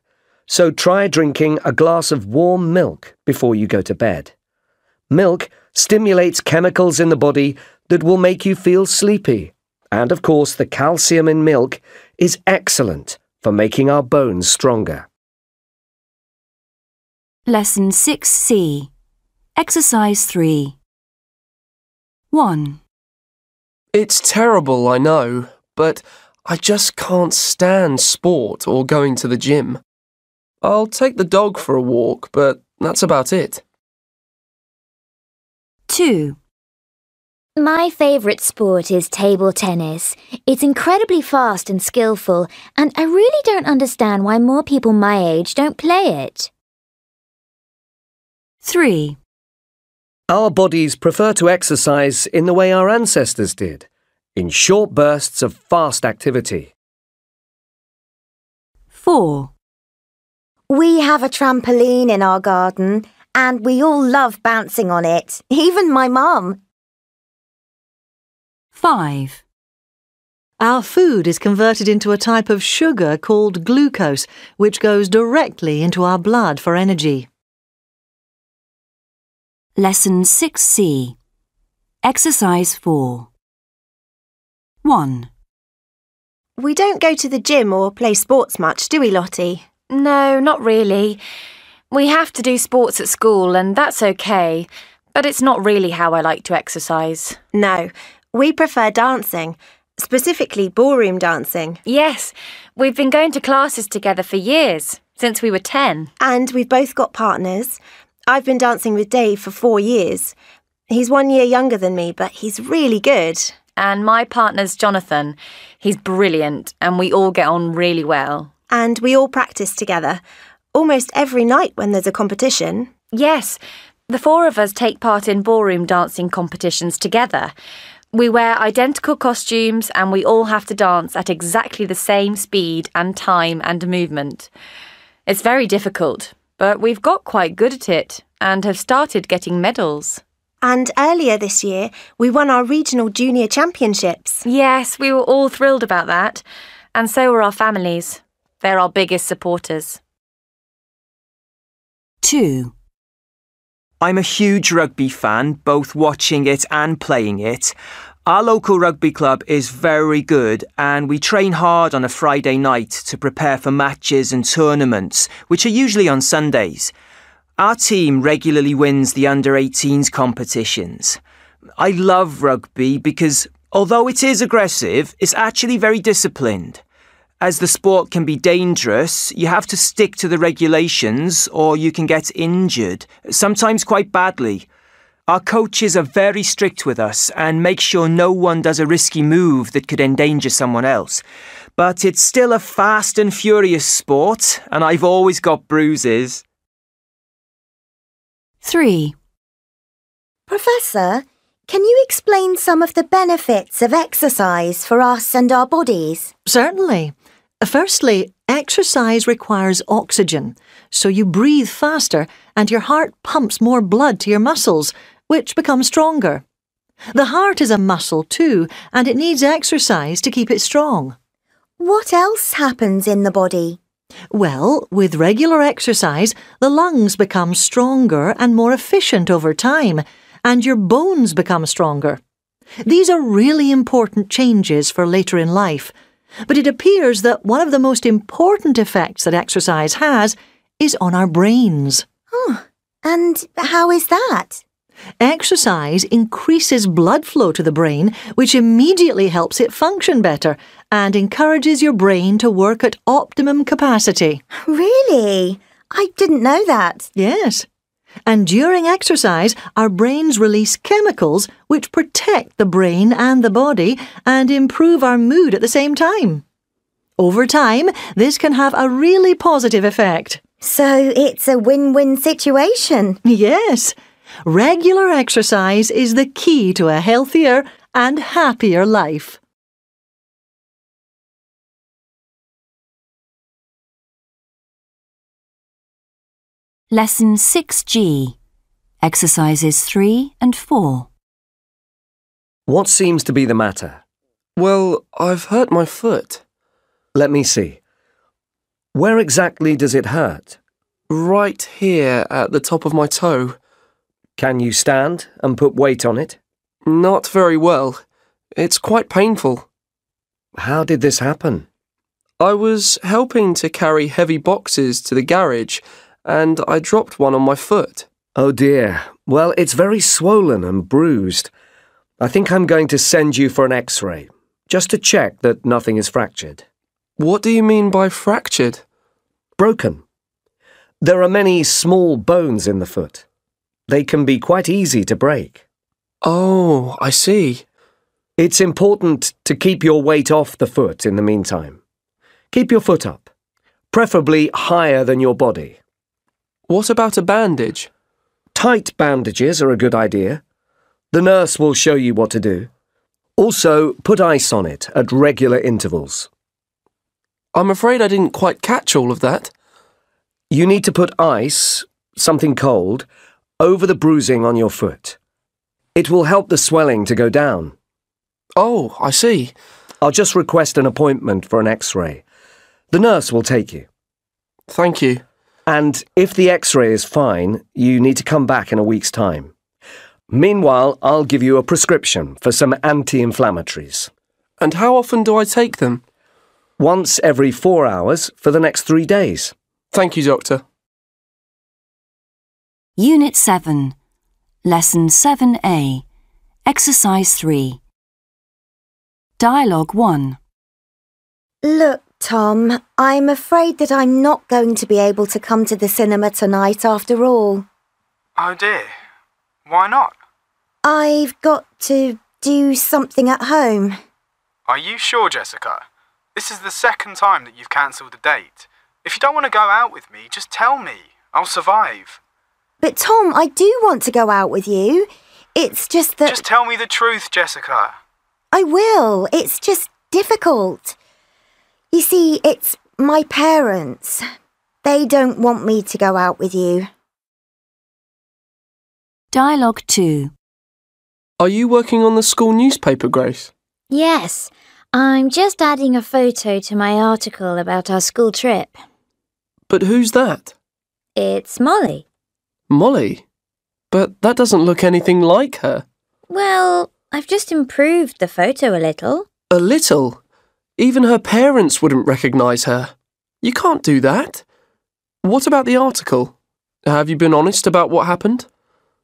so try drinking a glass of warm milk before you go to bed. Milk stimulates chemicals in the body that will make you feel sleepy, and of course the calcium in milk is excellent for making our bones stronger. Lesson 6C, Exercise 3. 1. It's terrible, I know, but I just can't stand sport or going to the gym. I'll take the dog for a walk, but that's about it. 2. My favourite sport is table tennis. It's incredibly fast and skillful, and I really don't understand why more people my age don't play it. 3. Our bodies prefer to exercise in the way our ancestors did, in short bursts of fast activity. 4. We have a trampoline in our garden, and we all love bouncing on it, even my mum. 5. Our food is converted into a type of sugar called glucose, which goes directly into our blood for energy. Lesson 6C, Exercise 4. 1. We don't go to the gym or play sports much, do we, Lottie? No, not really. We have to do sports at school and that's okay, but it's not really how I like to exercise. No, we prefer dancing, specifically ballroom dancing. Yes, we've been going to classes together for years, since we were 10. And we've both got partners. I've been dancing with Dave for 4 years. He's 1 year younger than me, but he's really good. And my partner's Jonathan. He's brilliant, and we all get on really well. And we all practice together, almost every night when there's a competition. Yes, the 4 of us take part in ballroom dancing competitions together. We wear identical costumes and we all have to dance at exactly the same speed and time and movement. It's very difficult, but we've got quite good at it and have started getting medals. And earlier this year, we won our regional junior championships. Yes, we were all thrilled about that, and so were our families. They're our biggest supporters. 2. I'm a huge rugby fan, both watching it and playing it. Our local rugby club is very good and we train hard on a Friday night to prepare for matches and tournaments, which are usually on Sundays. Our team regularly wins the under-18s competitions. I love rugby because, although it is aggressive, it's actually very disciplined. As the sport can be dangerous, you have to stick to the regulations or you can get injured, sometimes quite badly. Our coaches are very strict with us and make sure no one does a risky move that could endanger someone else. But it's still a fast and furious sport, and I've always got bruises. 3. Professor, can you explain some of the benefits of exercise for us and our bodies? Certainly. Firstly, exercise requires oxygen, so you breathe faster and your heart pumps more blood to your muscles, which become stronger. The heart is a muscle too, and it needs exercise to keep it strong. What else happens in the body? Well, with regular exercise, the lungs become stronger and more efficient over time, and your bones become stronger. These are really important changes for later in life, but it appears that one of the most important effects that exercise has is on our brains. Oh, and how is that? Exercise increases blood flow to the brain, which immediately helps it function better and encourages your brain to work at optimum capacity. Really? I didn't know that. Yes. And during exercise, our brains release chemicals which protect the brain and the body and improve our mood at the same time. Over time, this can have a really positive effect. So it's a win-win situation. Yes. Regular exercise is the key to a healthier and happier life. Lesson 6G, Exercises 3 and 4. What seems to be the matter? Well, I've hurt my foot. Let me see. Where exactly does it hurt? Right here at the top of my toe. Can you stand and put weight on it? Not very well. It's quite painful. How did this happen? I was helping to carry heavy boxes to the garage, and I dropped one on my foot. Oh dear. Well, it's very swollen and bruised. I think I'm going to send you for an X-ray, just to check that nothing is fractured. What do you mean by fractured? Broken. There are many small bones in the foot. They can be quite easy to break. Oh, I see. It's important to keep your weight off the foot in the meantime. Keep your foot up, preferably higher than your body. What about a bandage? Tight bandages are a good idea. The nurse will show you what to do. Also, put ice on it at regular intervals. I'm afraid I didn't quite catch all of that. You need to put ice, something cold, over the bruising on your foot. It will help the swelling to go down. Oh, I see. I'll just request an appointment for an X-ray. The nurse will take you. Thank you. And if the X-ray is fine, you need to come back in a week's time. Meanwhile, I'll give you a prescription for some anti-inflammatories. And how often do I take them? Once every 4 hours for the next 3 days. Thank you, Doctor. Unit 7, Lesson 7A, Exercise 3. Dialogue 1. Look, Tom, I'm afraid that I'm not going to be able to come to the cinema tonight after all. Oh dear. Why not? I've got to do something at home. Are you sure, Jessica? This is the second time that you've cancelled a date. If you don't want to go out with me, just tell me. I'll survive. But Tom, I do want to go out with you. It's just that... Just tell me the truth, Jessica. I will. It's just difficult. You see, it's my parents. They don't want me to go out with you. Dialogue 2. Are you working on the school newspaper, Grace? Yes, I'm just adding a photo to my article about our school trip. But who's that? It's Molly. Molly? But that doesn't look anything like her. Well, I've just improved the photo a little. A little? Even her parents wouldn't recognise her. You can't do that. What about the article? Have you been honest about what happened?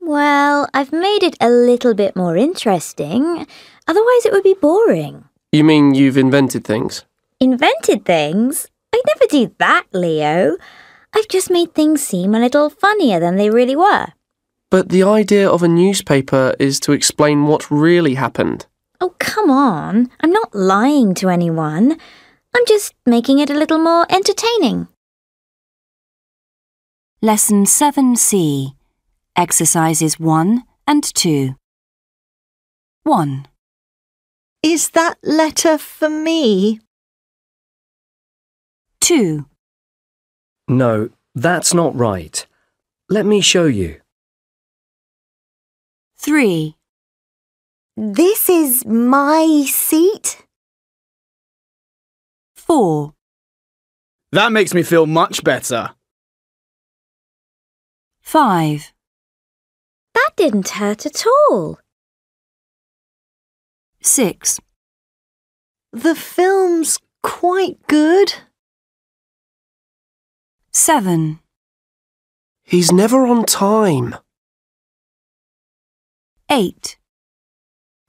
Well, I've made it a little bit more interesting. Otherwise it would be boring. You mean you've invented things? Invented things? I'd never do that, Leo. I've just made things seem a little funnier than they really were. But the idea of a newspaper is to explain what really happened. Oh, come on. I'm not lying to anyone. I'm just making it a little more entertaining. Lesson 7C. Exercises 1 and 2. 1. Is that letter for me? 2. No, that's not right. Let me show you. 3. This is my seat? 4. That makes me feel much better. 5. That didn't hurt at all. 6. The film's quite good. 7. He's never on time. 8.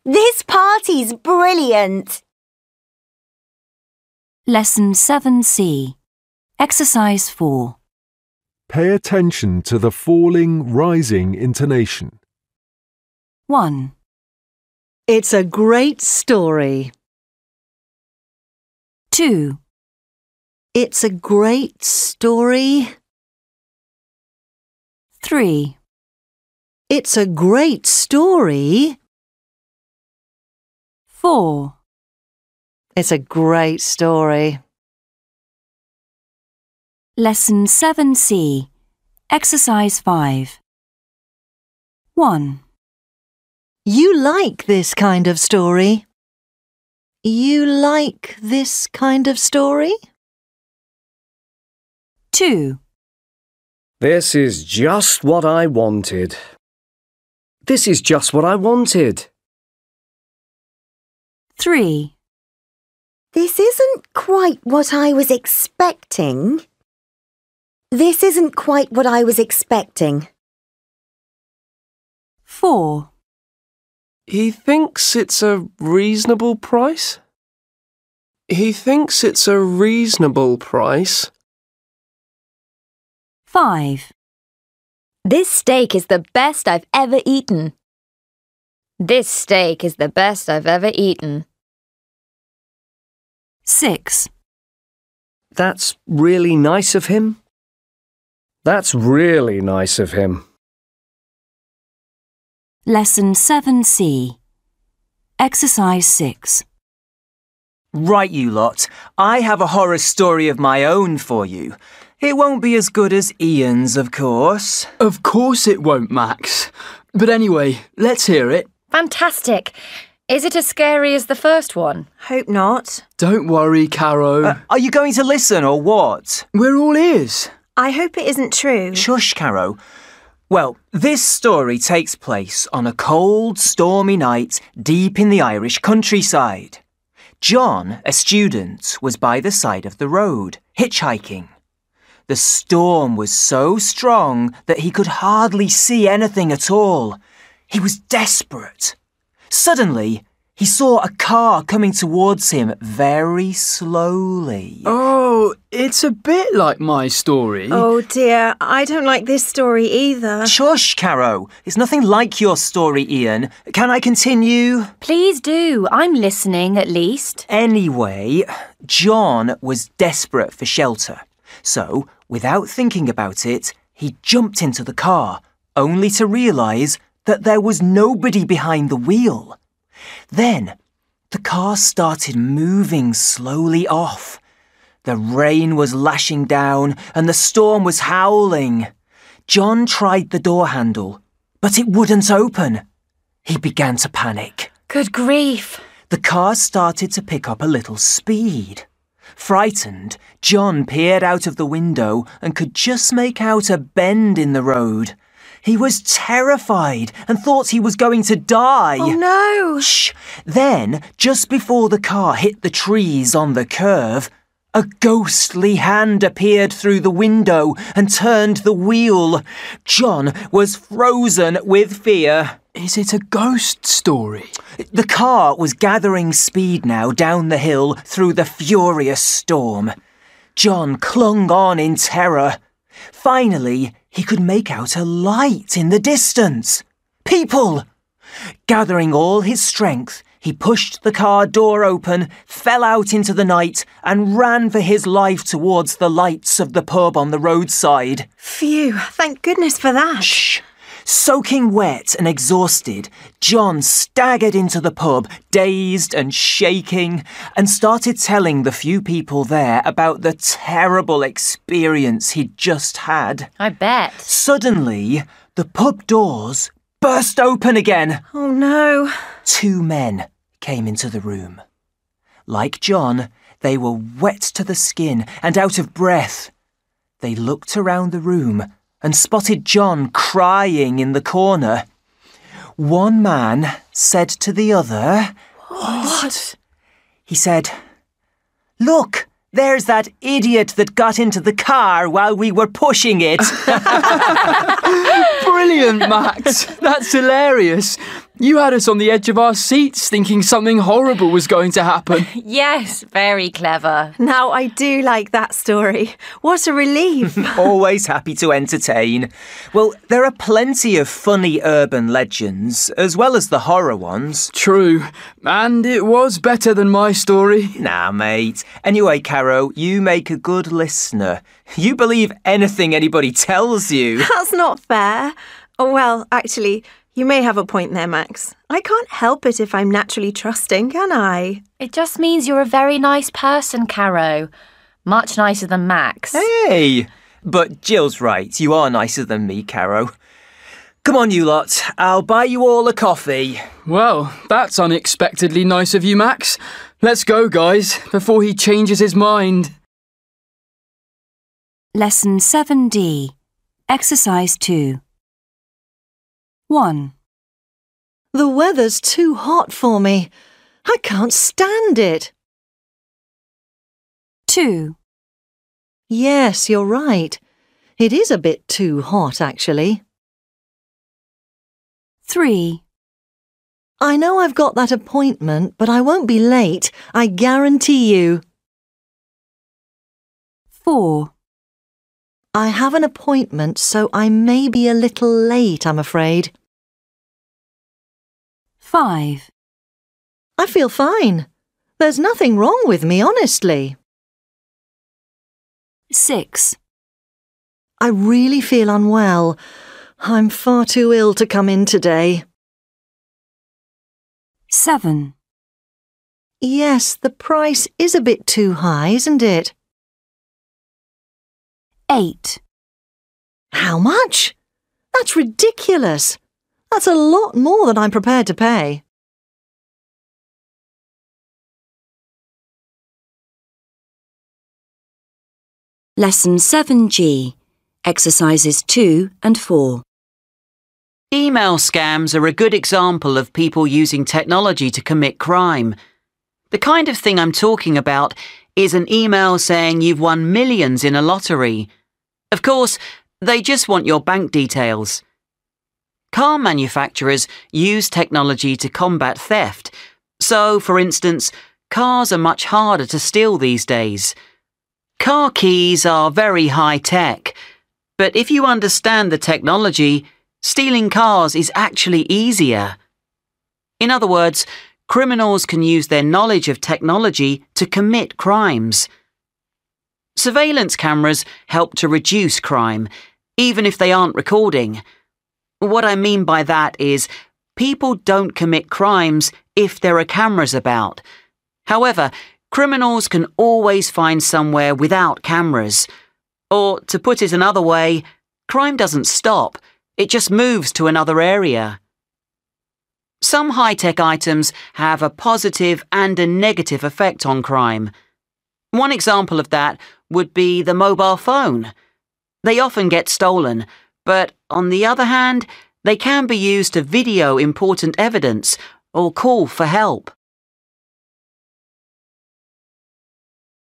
This party's brilliant. Lesson 7C. Exercise 4. Pay attention to the falling, rising intonation. 1. It's a great story. 2. It's a great story. 3. It's a great story. 4. It's a great story. Lesson 7C. Exercise 5. 1. You like this kind of story? You like this kind of story? 2. This is just what I wanted. This is just what I wanted. 3. This isn't quite what I was expecting. This isn't quite what I was expecting. 4. He thinks it's a reasonable price? He thinks it's a reasonable price. 5. This steak is the best I've ever eaten. This steak is the best I've ever eaten. 6. That's really nice of him. That's really nice of him. Lesson 7C. Exercise 6. Right, you lot. I have a horror story of my own for you. It won't be as good as Ian's, of course. Of course it won't, Max. But anyway, let's hear it. Fantastic. Is it as scary as the first one? Hope not. Don't worry, Caro. Are you going to listen or what? We're all ears. I hope it isn't true. Shush, Caro. Well, this story takes place on a cold, stormy night deep in the Irish countryside. John, a student, was by the side of the road, hitchhiking. The storm was so strong that he could hardly see anything at all. He was desperate. Suddenly, he saw a car coming towards him very slowly. Oh, it's a bit like my story. Oh dear, I don't like this story either. Shush, Caro. It's nothing like your story, Ian. Can I continue? Please do. I'm listening, at least. Anyway, John was desperate for shelter. So, without thinking about it, he jumped into the car, only to realise that there was nobody behind the wheel. Then, the car started moving slowly off. The rain was lashing down and the storm was howling. John tried the door handle, but it wouldn't open. He began to panic. Good grief. The car started to pick up a little speed. Frightened, John peered out of the window and could just make out a bend in the road. He was terrified and thought he was going to die. Oh no! Shh! Then, just before the car hit the trees on the curve, a ghostly hand appeared through the window and turned the wheel. John was frozen with fear. Is it a ghost story? The car was gathering speed now down the hill through the furious storm. John clung on in terror. Finally, he could make out a light in the distance. People! Gathering all his strength, he pushed the car door open, fell out into the night, and ran for his life towards the lights of the pub on the roadside. Phew, thank goodness for that. Shh! Soaking wet and exhausted, John staggered into the pub, dazed and shaking, and started telling the few people there about the terrible experience he'd just had. I bet. Suddenly, the pub doors burst open again. Oh no. 2 men came into the room. Like John, they were wet to the skin and out of breath. They looked around the room and spotted John crying in the corner. One man said to the other... What? He said, "Look, there's that idiot that got into the car while we were pushing it." Brilliant, Max. That's hilarious. You had us on the edge of our seats thinking something horrible was going to happen. Yes, very clever. Now I do like that story. What a relief. Always happy to entertain. Well, there are plenty of funny urban legends, as well as the horror ones. True. And it was better than my story. Nah, mate. Anyway, Caro, you make a good listener. You believe anything anybody tells you. That's not fair. Oh, well, actually, you may have a point there, Max. I can't help it if I'm naturally trusting, can I? It just means you're a very nice person, Caro. Much nicer than Max. Hey! But Jill's right. You are nicer than me, Caro. Come on, you lot. I'll buy you all a coffee. Well, that's unexpectedly nice of you, Max. Let's go, guys, before he changes his mind. Lesson 7D. Exercise 2. 1. The weather's too hot for me. I can't stand it. 2. Yes, you're right. It is a bit too hot, actually. 3. I know I've got that appointment, but I won't be late. I guarantee you. 4. I have an appointment, so I may be a little late, I'm afraid. 5. I feel fine. There's nothing wrong with me, honestly. 6. I really feel unwell. I'm far too ill to come in today. 7. Yes, the price is a bit too high, isn't it? 8. How much? That's ridiculous. That's a lot more than I'm prepared to pay. Lesson 7G. Exercises 2 and 4. Email scams are a good example of people using technology to commit crime. The kind of thing I'm talking about is an email saying you've won millions in a lottery. Of course, they just want your bank details. Car manufacturers use technology to combat theft. So, for instance, cars are much harder to steal these days. Car keys are very high-tech, but if you understand the technology, stealing cars is actually easier. In other words, criminals can use their knowledge of technology to commit crimes. Surveillance cameras help to reduce crime, even if they aren't recording. What I mean by that is, people don't commit crimes if there are cameras about. However, criminals can always find somewhere without cameras. Or, to put it another way, crime doesn't stop, it just moves to another area. Some high-tech items have a positive and a negative effect on crime. One example of that would be the mobile phone. They often get stolen, But on the other hand, they can be used to video important evidence or call for help.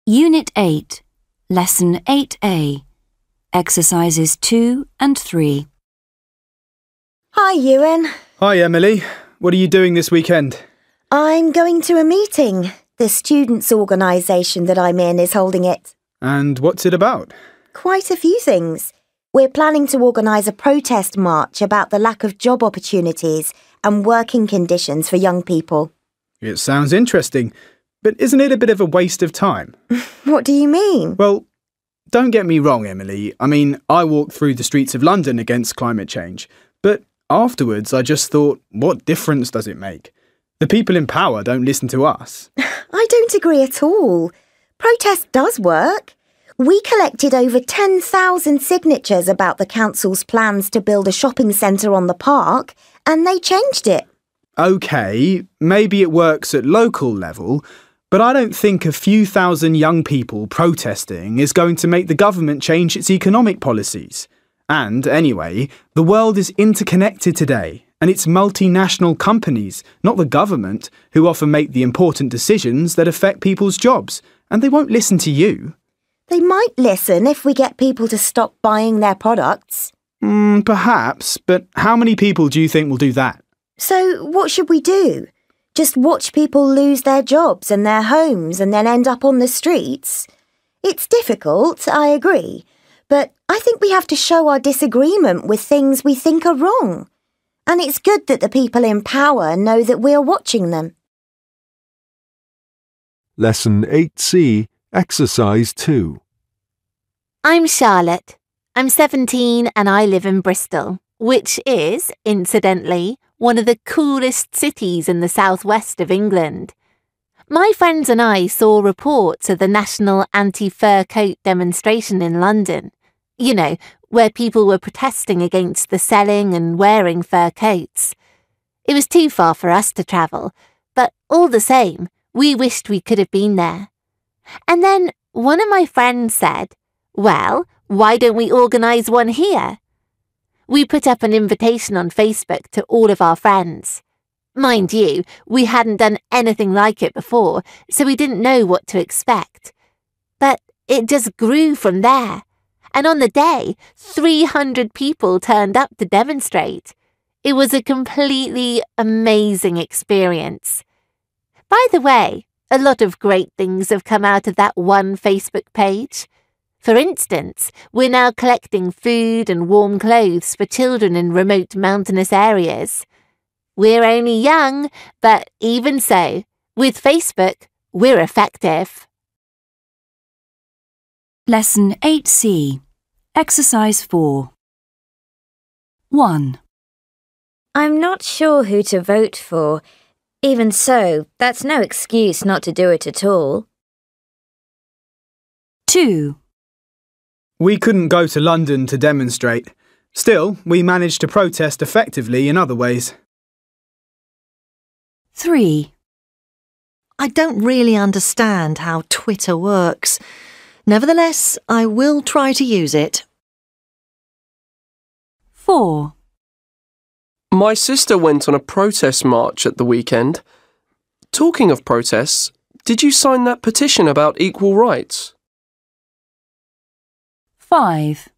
Unit 8, Lesson 8A, Exercises 2 and 3. Hi, Ewan. Hi, Emily. What are you doing this weekend? I'm going to a meeting. The students' organisation that I'm in is holding it. And what's it about? Quite a few things. We're planning to organise a protest march about the lack of job opportunities and working conditions for young people. It sounds interesting, but isn't it a bit of a waste of time? What do you mean? Well, don't get me wrong, Emily. I mean, I walked through the streets of London against climate change, but afterwards I just thought, what difference does it make? The people in power don't listen to us. I don't agree at all. Protest does work. We collected over 10,000 signatures about the council's plans to build a shopping centre on the park, and they changed it. OK, maybe it works at local level, but I don't think a few thousand young people protesting is going to make the government change its economic policies. And anyway, the world is interconnected today, and it's multinational companies, not the government, who often make the important decisions that affect people's jobs, and they won't listen to you. They might listen if we get people to stop buying their products. Perhaps, but how many people do you think will do that? So what should we do? Just watch people lose their jobs and their homes and then end up on the streets? It's difficult, I agree, but I think we have to show our disagreement with things we think are wrong. And it's good that the people in power know that we're watching them. Lesson 8C, Exercise 2. I'm Charlotte. I'm 17 and I live in Bristol, which is, incidentally, one of the coolest cities in the southwest of England. My friends and I saw reports of the National Anti-Fur Coat demonstration in London. You know, where people were protesting against the selling and wearing fur coats. It was too far for us to travel, but all the same, we wished we could have been there. And then one of my friends said, well, why don't we organise one here? We put up an invitation on Facebook to all of our friends. Mind you, we hadn't done anything like it before, so we didn't know what to expect. But it just grew from there. And on the day, 300 people turned up to demonstrate. It was a completely amazing experience. By the way, a lot of great things have come out of that one Facebook page. For instance, we're now collecting food and warm clothes for children in remote mountainous areas. We're only young, but even so, with Facebook, we're effective. Lesson 8C, Exercise 4. 1. I'm not sure who to vote for. Even so, that's no excuse not to do it at all. 2. We couldn't go to London to demonstrate. Still, we managed to protest effectively in other ways. 3. I don't really understand how Twitter works. Nevertheless, I will try to use it. 4. My sister went on a protest march at the weekend. Talking of protests, did you sign that petition about equal rights? 5.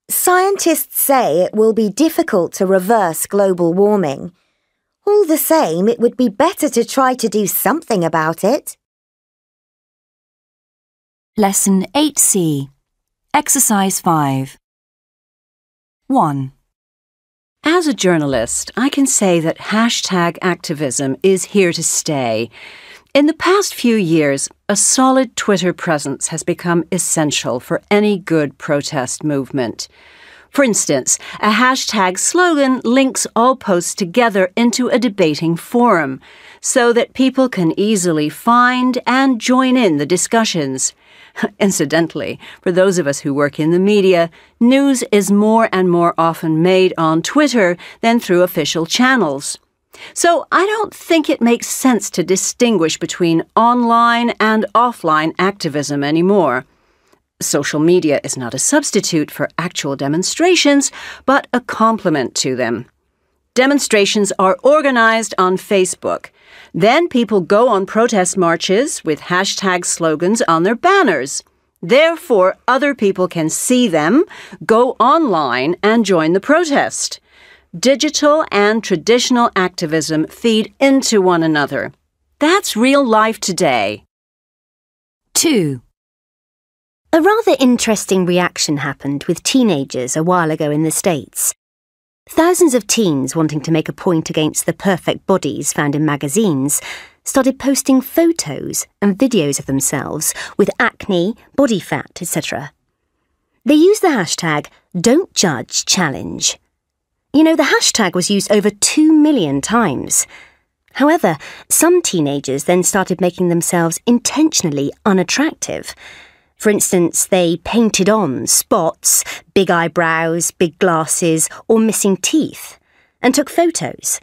Scientists say it will be difficult to reverse global warming. All the same, it would be better to try to do something about it. Lesson 8C, Exercise 5. 1. As a journalist, I can say that hashtag activism is here to stay. In the past few years, a solid Twitter presence has become essential for any good protest movement. For instance, a hashtag slogan links all posts together into a debating forum so that people can easily find and join in the discussions. Incidentally, for those of us who work in the media, news is more and more often made on Twitter than through official channels. So I don't think it makes sense to distinguish between online and offline activism anymore. Social media is not a substitute for actual demonstrations, but a complement to them. Demonstrations are organized on Facebook. Then people go on protest marches with hashtag slogans on their banners. Therefore, other people can see them, go online, and join the protest. Digital and traditional activism feed into one another. That's real life today. 2. A rather interesting reaction happened with teenagers a while ago in the States. Thousands of teens wanting to make a point against the perfect bodies found in magazines started posting photos and videos of themselves with acne, body fat, etc. They used the hashtag #Don'tJudgeChallenge. You know, the hashtag was used over 2 million times. However, some teenagers then started making themselves intentionally unattractive. For instance, they painted on spots, big eyebrows, big glasses, or missing teeth, and took photos.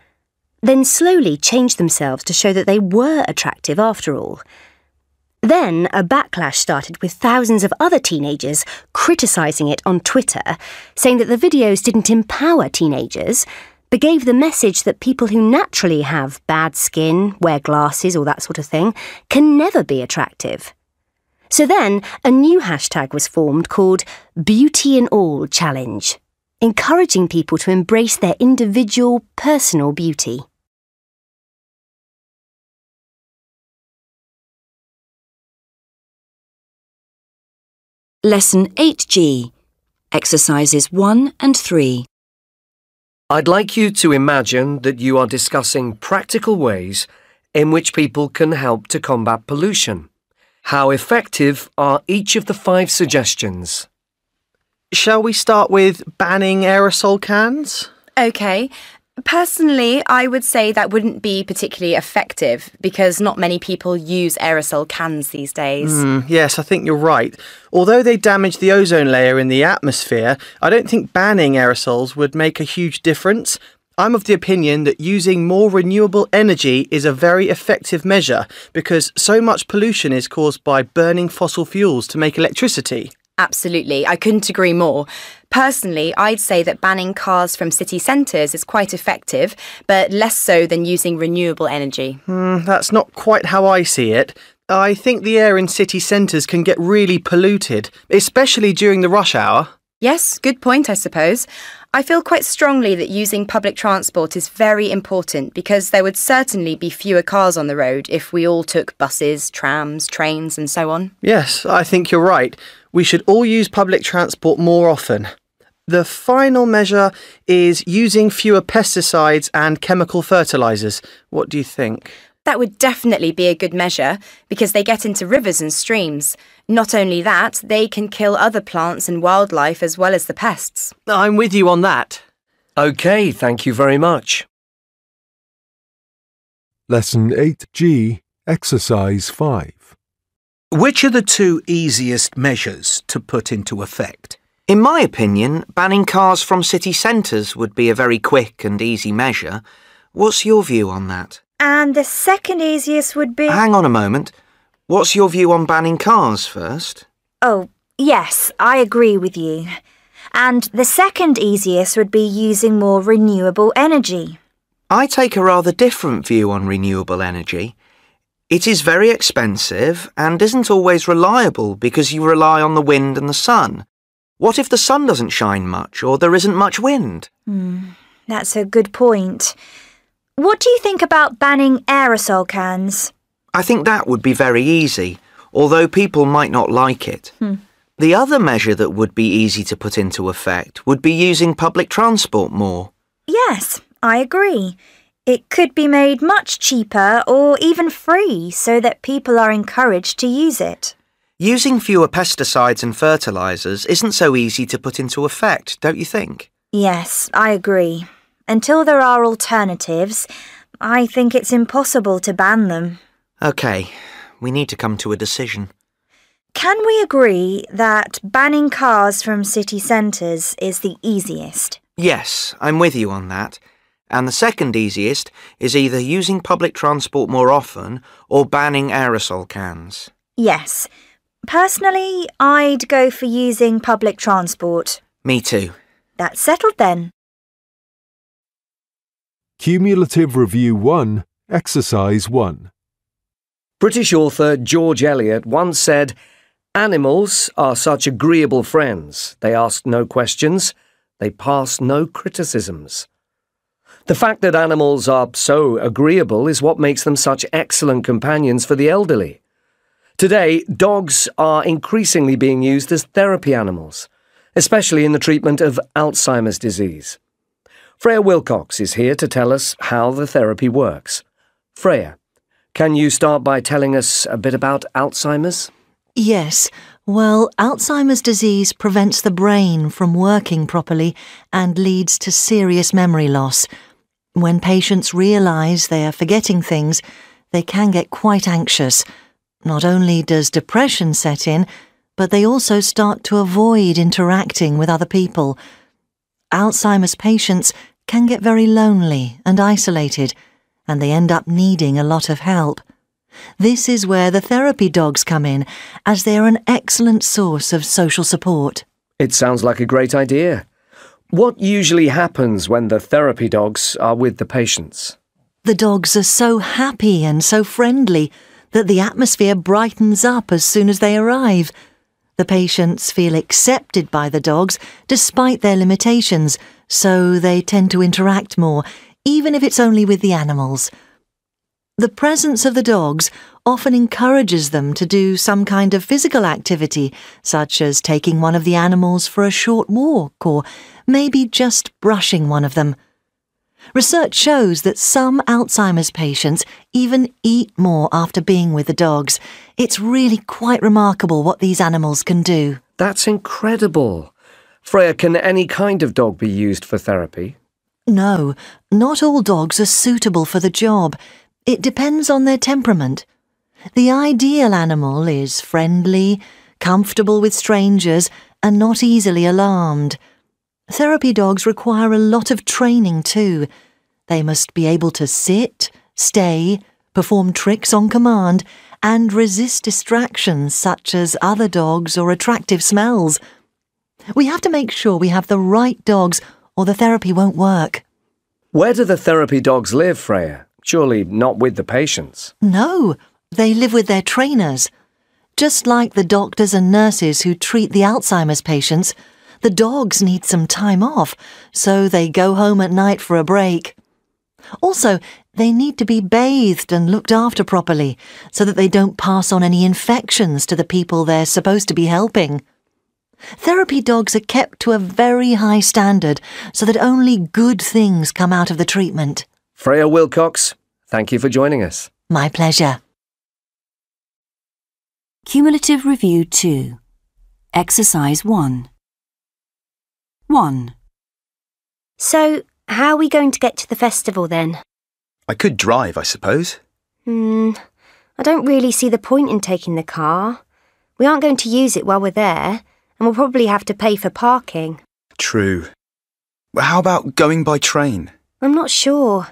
Then slowly changed themselves to show that they were attractive after all. Then a backlash started with thousands of other teenagers criticising it on Twitter, saying that the videos didn't empower teenagers, but gave the message that people who naturally have bad skin, wear glasses, or that sort of thing, can never be attractive. So then a new hashtag was formed called Beauty in All Challenge, encouraging people to embrace their individual, personal beauty. Lesson 8G, Exercises 1 and 3. I'd like you to imagine that you are discussing practical ways in which people can help to combat pollution. How effective are each of the 5 suggestions? Shall we start with banning aerosol cans? OK. Personally, I would say that wouldn't be particularly effective because not many people use aerosol cans these days. Yes, I think you're right. Although they damage the ozone layer in the atmosphere, I don't think banning aerosols would make a huge difference. I'm of the opinion that using more renewable energy is a very effective measure because so much pollution is caused by burning fossil fuels to make electricity. Absolutely, I couldn't agree more. Personally, I'd say that banning cars from city centres is quite effective, but less so than using renewable energy. That's not quite how I see it. I think the air in city centres can get really polluted, especially during the rush hour. Yes, good point, I suppose. I feel quite strongly that using public transport is very important because there would certainly be fewer cars on the road if we all took buses, trams, trains and so on. Yes, I think you're right. We should all use public transport more often. The final measure is using fewer pesticides and chemical fertilisers. What do you think? That would definitely be a good measure because they get into rivers and streams. Not only that, they can kill other plants and wildlife as well as the pests. I'm with you on that. OK, thank you very much. Lesson 8G, Exercise 5. Which are the 2 easiest measures to put into effect? In my opinion, banning cars from city centres would be a very quick and easy measure. What's your view on that? And the second easiest would be... Hang on a moment. What's your view on banning cars first? Oh, yes, I agree with you. And the second easiest would be using more renewable energy. I take a rather different view on renewable energy. It is very expensive and isn't always reliable because you rely on the wind and the sun. What if the sun doesn't shine much or there isn't much wind? That's a good point. What do you think about banning aerosol cans? I think that would be very easy, although people might not like it. The other measure that would be easy to put into effect would be using public transport more. Yes, I agree. It could be made much cheaper or even free so that people are encouraged to use it. Using fewer pesticides and fertilisers isn't so easy to put into effect, don't you think? Yes, I agree. Until there are alternatives, I think it's impossible to ban them. OK, we need to come to a decision. Can we agree that banning cars from city centres is the easiest? Yes, I'm with you on that. And the second easiest is either using public transport more often or banning aerosol cans. Yes. Personally, I'd go for using public transport. Me too. That's settled then. Cumulative Review 1, Exercise 1. British author George Eliot once said, "Animals are such agreeable friends. They ask no questions. They pass no criticisms." The fact that animals are so agreeable is what makes them such excellent companions for the elderly. Today, dogs are increasingly being used as therapy animals, especially in the treatment of Alzheimer's disease. Freya Wilcox is here to tell us how the therapy works. Freya, can you start by telling us a bit about Alzheimer's? Yes. Well, Alzheimer's disease prevents the brain from working properly and leads to serious memory loss. When patients realise they are forgetting things, they can get quite anxious. Not only does depression set in, but they also start to avoid interacting with other people. Alzheimer's patients can get very lonely and isolated, and they end up needing a lot of help. This is where the therapy dogs come in, as they are an excellent source of social support. It sounds like a great idea. What usually happens when the therapy dogs are with the patients? The dogs are so happy and so friendly that the atmosphere brightens up as soon as they arrive. The patients feel accepted by the dogs despite their limitations, so they tend to interact more, even if it's only with the animals. The presence of the dogs often encourages them to do some kind of physical activity, such as taking one of the animals for a short walk or maybe just brushing one of them. Research shows that some Alzheimer's patients even eat more after being with the dogs. It's really quite remarkable what these animals can do. That's incredible. Freya, can any kind of dog be used for therapy? No, not all dogs are suitable for the job. It depends on their temperament. The ideal animal is friendly, comfortable with strangers, and not easily alarmed. Therapy dogs require a lot of training too. They must be able to sit, stay, perform tricks on command, and resist distractions such as other dogs or attractive smells. We have to make sure we have the right dogs or the therapy won't work. Where do the therapy dogs live, Freya? Surely not with the patients. No, they live with their trainers. Just like the doctors and nurses who treat the Alzheimer's patients, the dogs need some time off, so they go home at night for a break. Also, they need to be bathed and looked after properly, so that they don't pass on any infections to the people they're supposed to be helping. Therapy dogs are kept to a very high standard, so that only good things come out of the treatment. Freya Wilcox, thank you for joining us. My pleasure. Cumulative Review 2. Exercise 1. 1. So, how are we going to get to the festival then? I could drive, I suppose. I don't really see the point in taking the car. We aren't going to use it while we're there, and we'll probably have to pay for parking. True. Well, how about going by train? I'm not sure.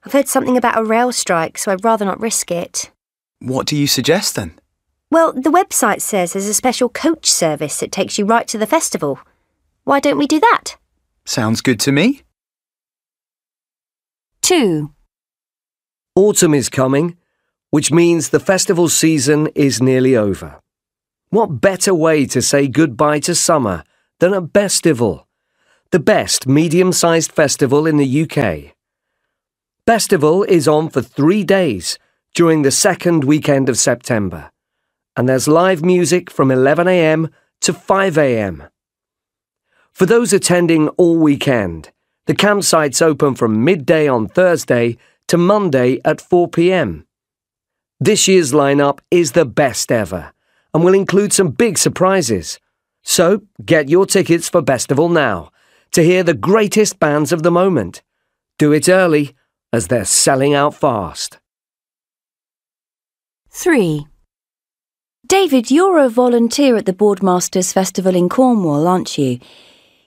I've heard something about a rail strike, so I'd rather not risk it. What do you suggest then? Well, the website says there's a special coach service that takes you right to the festival. Why don't we do that? Sounds good to me. 2. Autumn is coming, which means the festival season is nearly over. What better way to say goodbye to summer than a Bestival, the best medium-sized festival in the UK. Bestival is on for 3 days during the second weekend of September, and there's live music from 11 a.m. to 5 a.m. For those attending all weekend, the campsite's open from midday on Thursday to Monday at 4 p.m. This year's lineup is the best ever and will include some big surprises. So get your tickets for Bestival now to hear the greatest bands of the moment. Do it early, as they're selling out fast. 3. David, you're a volunteer at the Boardmasters Festival in Cornwall, aren't you?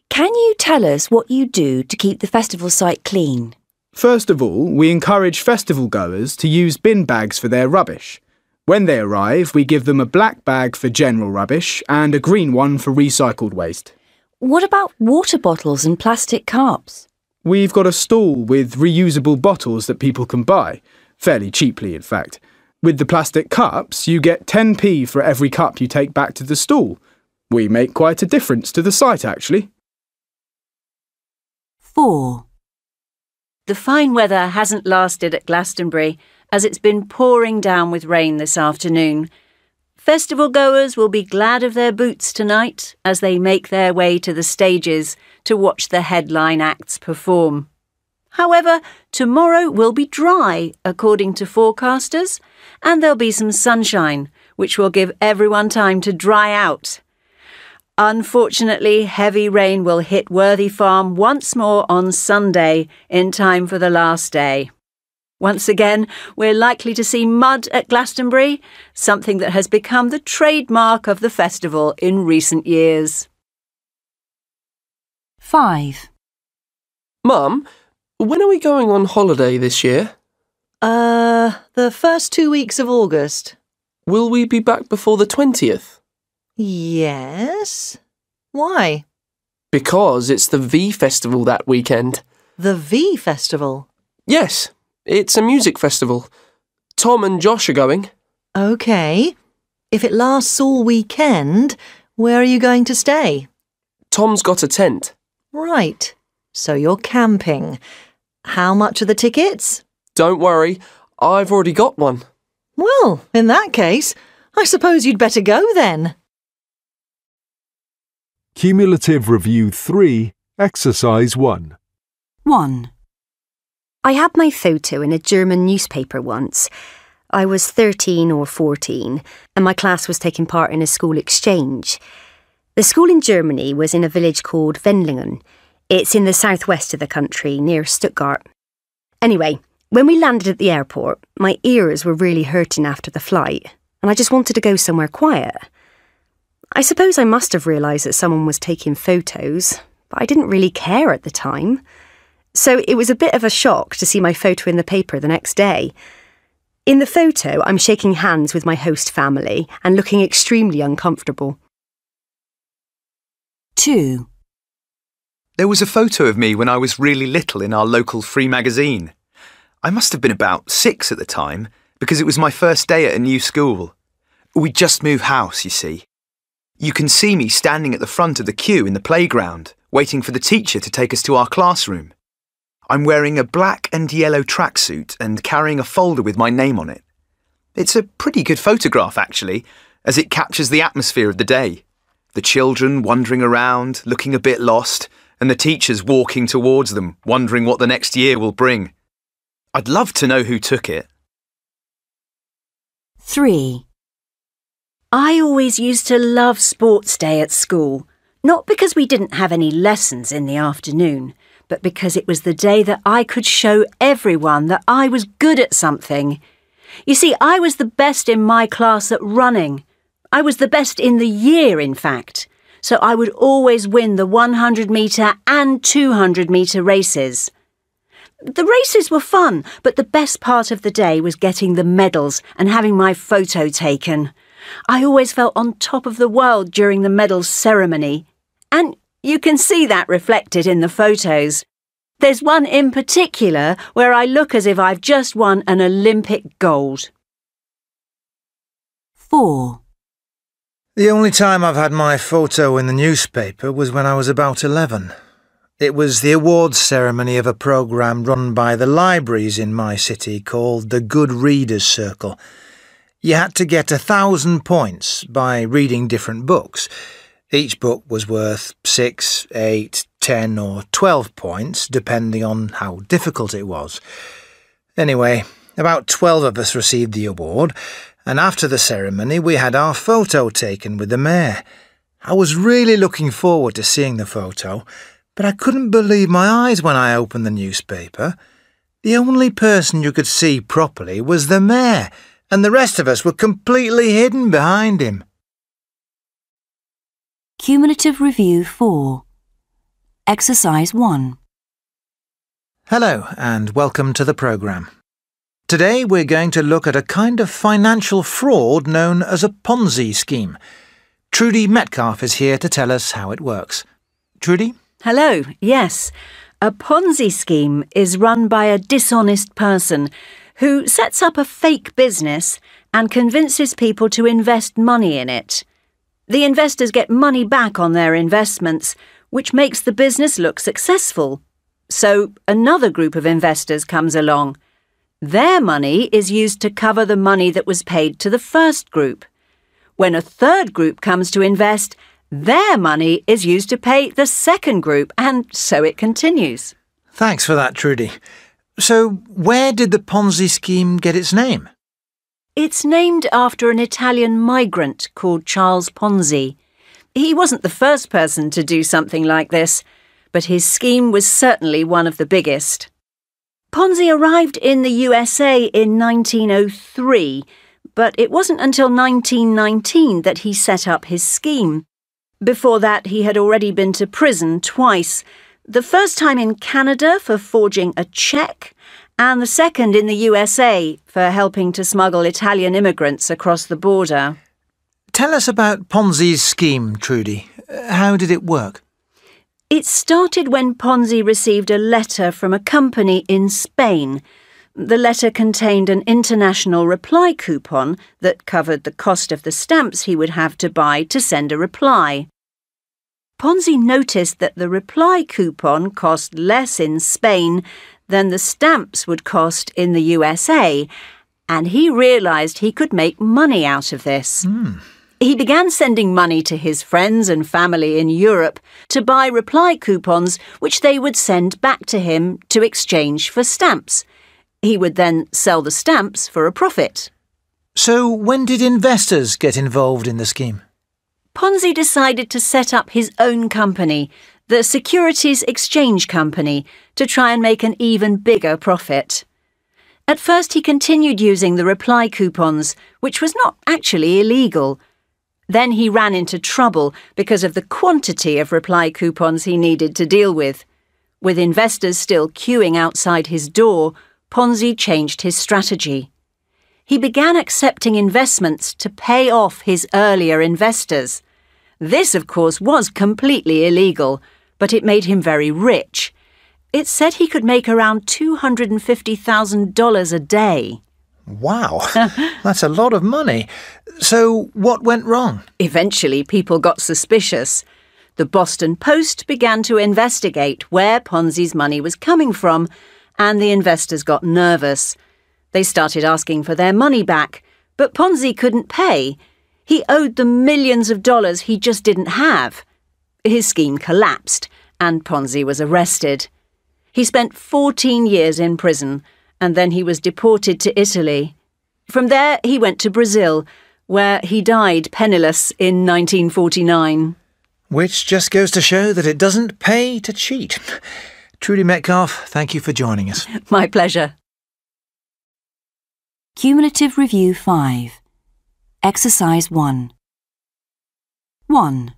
Can you tell us what you do to keep the festival site clean? First of all, we encourage festival goers to use bin bags for their rubbish. When they arrive, we give them a black bag for general rubbish and a green one for recycled waste. What about water bottles and plastic cups? We've got a stall with reusable bottles that people can buy, fairly cheaply in fact. With the plastic cups, you get 10p for every cup you take back to the stall. We make quite a difference to the site, actually. 4. The fine weather hasn't lasted at Glastonbury, as it's been pouring down with rain this afternoon. Festival goers will be glad of their boots tonight as they make their way to the stages to watch the headline acts perform. However, tomorrow will be dry, according to forecasters, and there'll be some sunshine, which will give everyone time to dry out. Unfortunately, heavy rain will hit Worthy Farm once more on Sunday in time for the last day. Once again, we're likely to see mud at Glastonbury, something that has become the trademark of the festival in recent years. 5. Mum, when are we going on holiday this year? The first 2 weeks of August. Will we be back before the 20th? Yes. Why? Because it's the V Festival that weekend. The V Festival? Yes, it's a music festival. Tom and Josh are going. OK. If it lasts all weekend, where are you going to stay? Tom's got a tent. Right. So you're camping. How much are the tickets? Don't worry, I've already got one. Well, in that case, I suppose you'd better go then. Cumulative Review 3, Exercise 1. 1. I had my photo in a German newspaper once. I was 13 or 14, and my class was taking part in a school exchange. The school in Germany was in a village called Wendlingen. It's in the southwest of the country, near Stuttgart. Anyway, when we landed at the airport, my ears were really hurting after the flight, and I just wanted to go somewhere quiet. I suppose I must have realised that someone was taking photos, but I didn't really care at the time. So it was a bit of a shock to see my photo in the paper the next day. In the photo, I'm shaking hands with my host family and looking extremely uncomfortable. 2. There was a photo of me when I was really little in our local free magazine. I must have been about 6 at the time, because it was my first day at a new school. We'd just moved house, you see. You can see me standing at the front of the queue in the playground, waiting for the teacher to take us to our classroom. I'm wearing a black and yellow tracksuit and carrying a folder with my name on it. It's a pretty good photograph, actually, as it captures the atmosphere of the day. The children wandering around, looking a bit lost, and the teachers walking towards them, wondering what the next year will bring. I'd love to know who took it. 3. I always used to love sports day at school, not because we didn't have any lessons in the afternoon, but because it was the day that I could show everyone that I was good at something. You see, I was the best in my class at running. I was the best in the year, in fact. So I would always win the 100-metre and 200-metre races. The races were fun, but the best part of the day was getting the medals and having my photo taken. I always felt on top of the world during the medals ceremony. And you can see that reflected in the photos. There's one in particular where I look as if I've just won an Olympic gold. 4. The only time I've had my photo in the newspaper was when I was about 11. It was the awards ceremony of a programme run by the libraries in my city called the Good Readers Circle. You had to get 1,000 points by reading different books. Each book was worth 6, 8, 10 or 12 points, depending on how difficult it was. Anyway, about 12 of us received the award, and after the ceremony we had our photo taken with the mayor. I was really looking forward to seeing the photo, but I couldn't believe my eyes when I opened the newspaper. The only person you could see properly was the mayor, and the rest of us were completely hidden behind him. Cumulative Review 4. Exercise 1. Hello, and welcome to the programme. Today we're going to look at a kind of financial fraud known as a Ponzi scheme. Trudy Metcalf is here to tell us how it works. Trudy? Hello, yes. A Ponzi scheme is run by a dishonest person who sets up a fake business and convinces people to invest money in it. The investors get money back on their investments, which makes the business look successful. So another group of investors comes along. Their money is used to cover the money that was paid to the first group. When a third group comes to invest, their money is used to pay the second group, and so it continues. Thanks for that, Trudy. So, where did the Ponzi scheme get its name? It's named after an Italian migrant called Charles Ponzi. He wasn't the first person to do something like this, but his scheme was certainly one of the biggest. Ponzi arrived in the USA in 1903, but it wasn't until 1919 that he set up his scheme. Before that, he had already been to prison twice, the first time in Canada for forging a cheque, and the second in the USA for helping to smuggle Italian immigrants across the border. Tell us about Ponzi's scheme, Trudy. How did it work? It started when Ponzi received a letter from a company in Spain. The letter contained an international reply coupon that covered the cost of the stamps he would have to buy to send a reply. Ponzi noticed that the reply coupon cost less in Spain than the stamps would cost in the USA, and he realised he could make money out of this. He began sending money to his friends and family in Europe to buy reply coupons which they would send back to him to exchange for stamps. He would then sell the stamps for a profit. So when did investors get involved in the scheme? Ponzi decided to set up his own company, the Securities Exchange Company, to try and make an even bigger profit. At first he continued using the reply coupons, which was not actually illegal. Then he ran into trouble because of the quantity of reply coupons he needed to deal with. With investors still queuing outside his door, Ponzi changed his strategy. He began accepting investments to pay off his earlier investors. This, of course, was completely illegal, but it made him very rich. It said he could make around $250,000 a day. Wow, that's a lot of money. So what went wrong? Eventually, people got suspicious. The Boston Post began to investigate where Ponzi's money was coming from, and the investors got nervous. They started asking for their money back, but Ponzi couldn't pay. He owed them millions of dollars he just didn't have. His scheme collapsed, and Ponzi was arrested. He spent 14 years in prison, and then he was deported to Italy. From there, he went to Brazil, where he died penniless in 1949. Which just goes to show that it doesn't pay to cheat. Trudy Metcalf, thank you for joining us. My pleasure. Cumulative Review 5. Exercise 1. 1.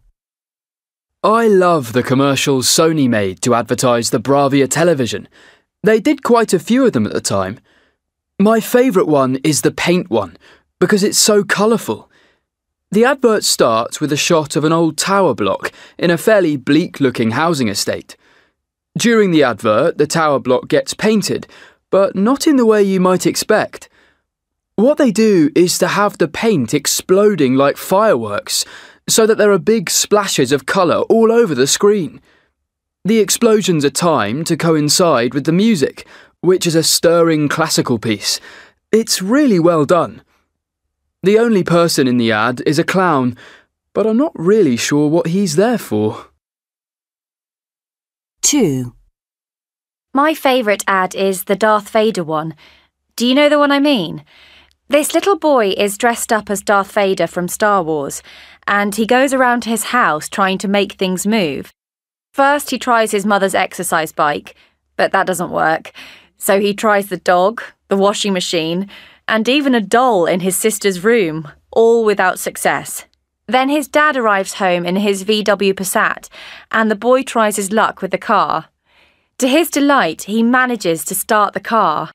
I love the commercials Sony made to advertise the Bravia television. They did quite a few of them at the time. My favourite one is the paint one, because it's so colourful. The advert starts with a shot of an old tower block in a fairly bleak-looking housing estate. During the advert, the tower block gets painted, but not in the way you might expect. What they do is to have the paint exploding like fireworks, so that there are big splashes of colour all over the screen. The explosions are timed to coincide with the music, which is a stirring classical piece. It's really well done. The only person in the ad is a clown, but I'm not really sure what he's there for. 2. My favourite ad is the Darth Vader one. Do you know the one I mean? This little boy is dressed up as Darth Vader from Star Wars, and he goes around his house trying to make things move. First, he tries his mother's exercise bike, but that doesn't work. So he tries the dog, the washing machine, and even a doll in his sister's room, all without success. Then his dad arrives home in his VW Passat, and the boy tries his luck with the car. To his delight, he manages to start the car.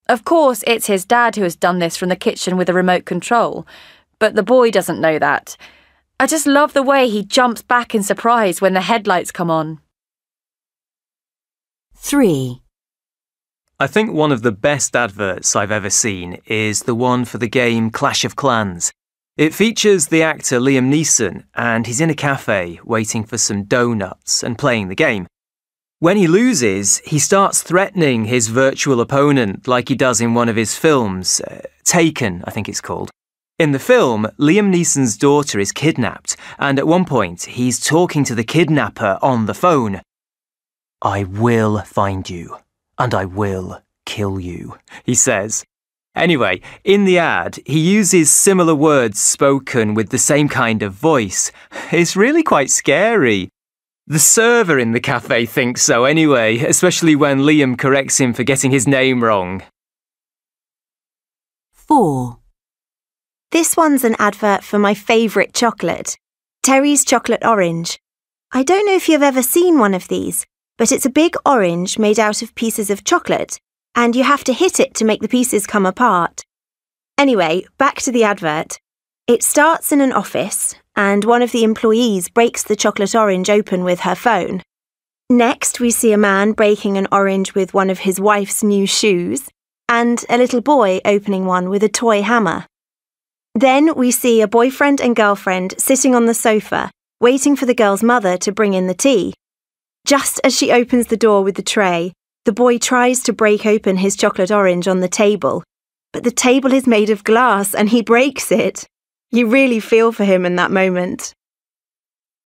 Of course, it's his dad who has done this from the kitchen with a remote control, but the boy doesn't know that. I just love the way he jumps back in surprise when the headlights come on. 3. I think one of the best adverts I've ever seen is the one for the game Clash of Clans. It features the actor Liam Neeson, and he's in a cafe waiting for some donuts and playing the game. When he loses, he starts threatening his virtual opponent like he does in one of his films, Taken, I think it's called. In the film, Liam Neeson's daughter is kidnapped, and at one point he's talking to the kidnapper on the phone. "I will find you, and I will kill you," he says. Anyway, in the ad, he uses similar words spoken with the same kind of voice. It's really quite scary. The server in the cafe thinks so anyway, especially when Liam corrects him for getting his name wrong. 4. This one's an advert for my favourite chocolate, Terry's Chocolate Orange. I don't know if you've ever seen one of these, but it's a big orange made out of pieces of chocolate, and you have to hit it to make the pieces come apart. Anyway, back to the advert. It starts in an office, and one of the employees breaks the chocolate orange open with her phone. Next, we see a man breaking an orange with one of his wife's new shoes, and a little boy opening one with a toy hammer. Then we see a boyfriend and girlfriend sitting on the sofa, waiting for the girl's mother to bring in the tea. Just as she opens the door with the tray, the boy tries to break open his chocolate orange on the table, but the table is made of glass and he breaks it. You really feel for him in that moment.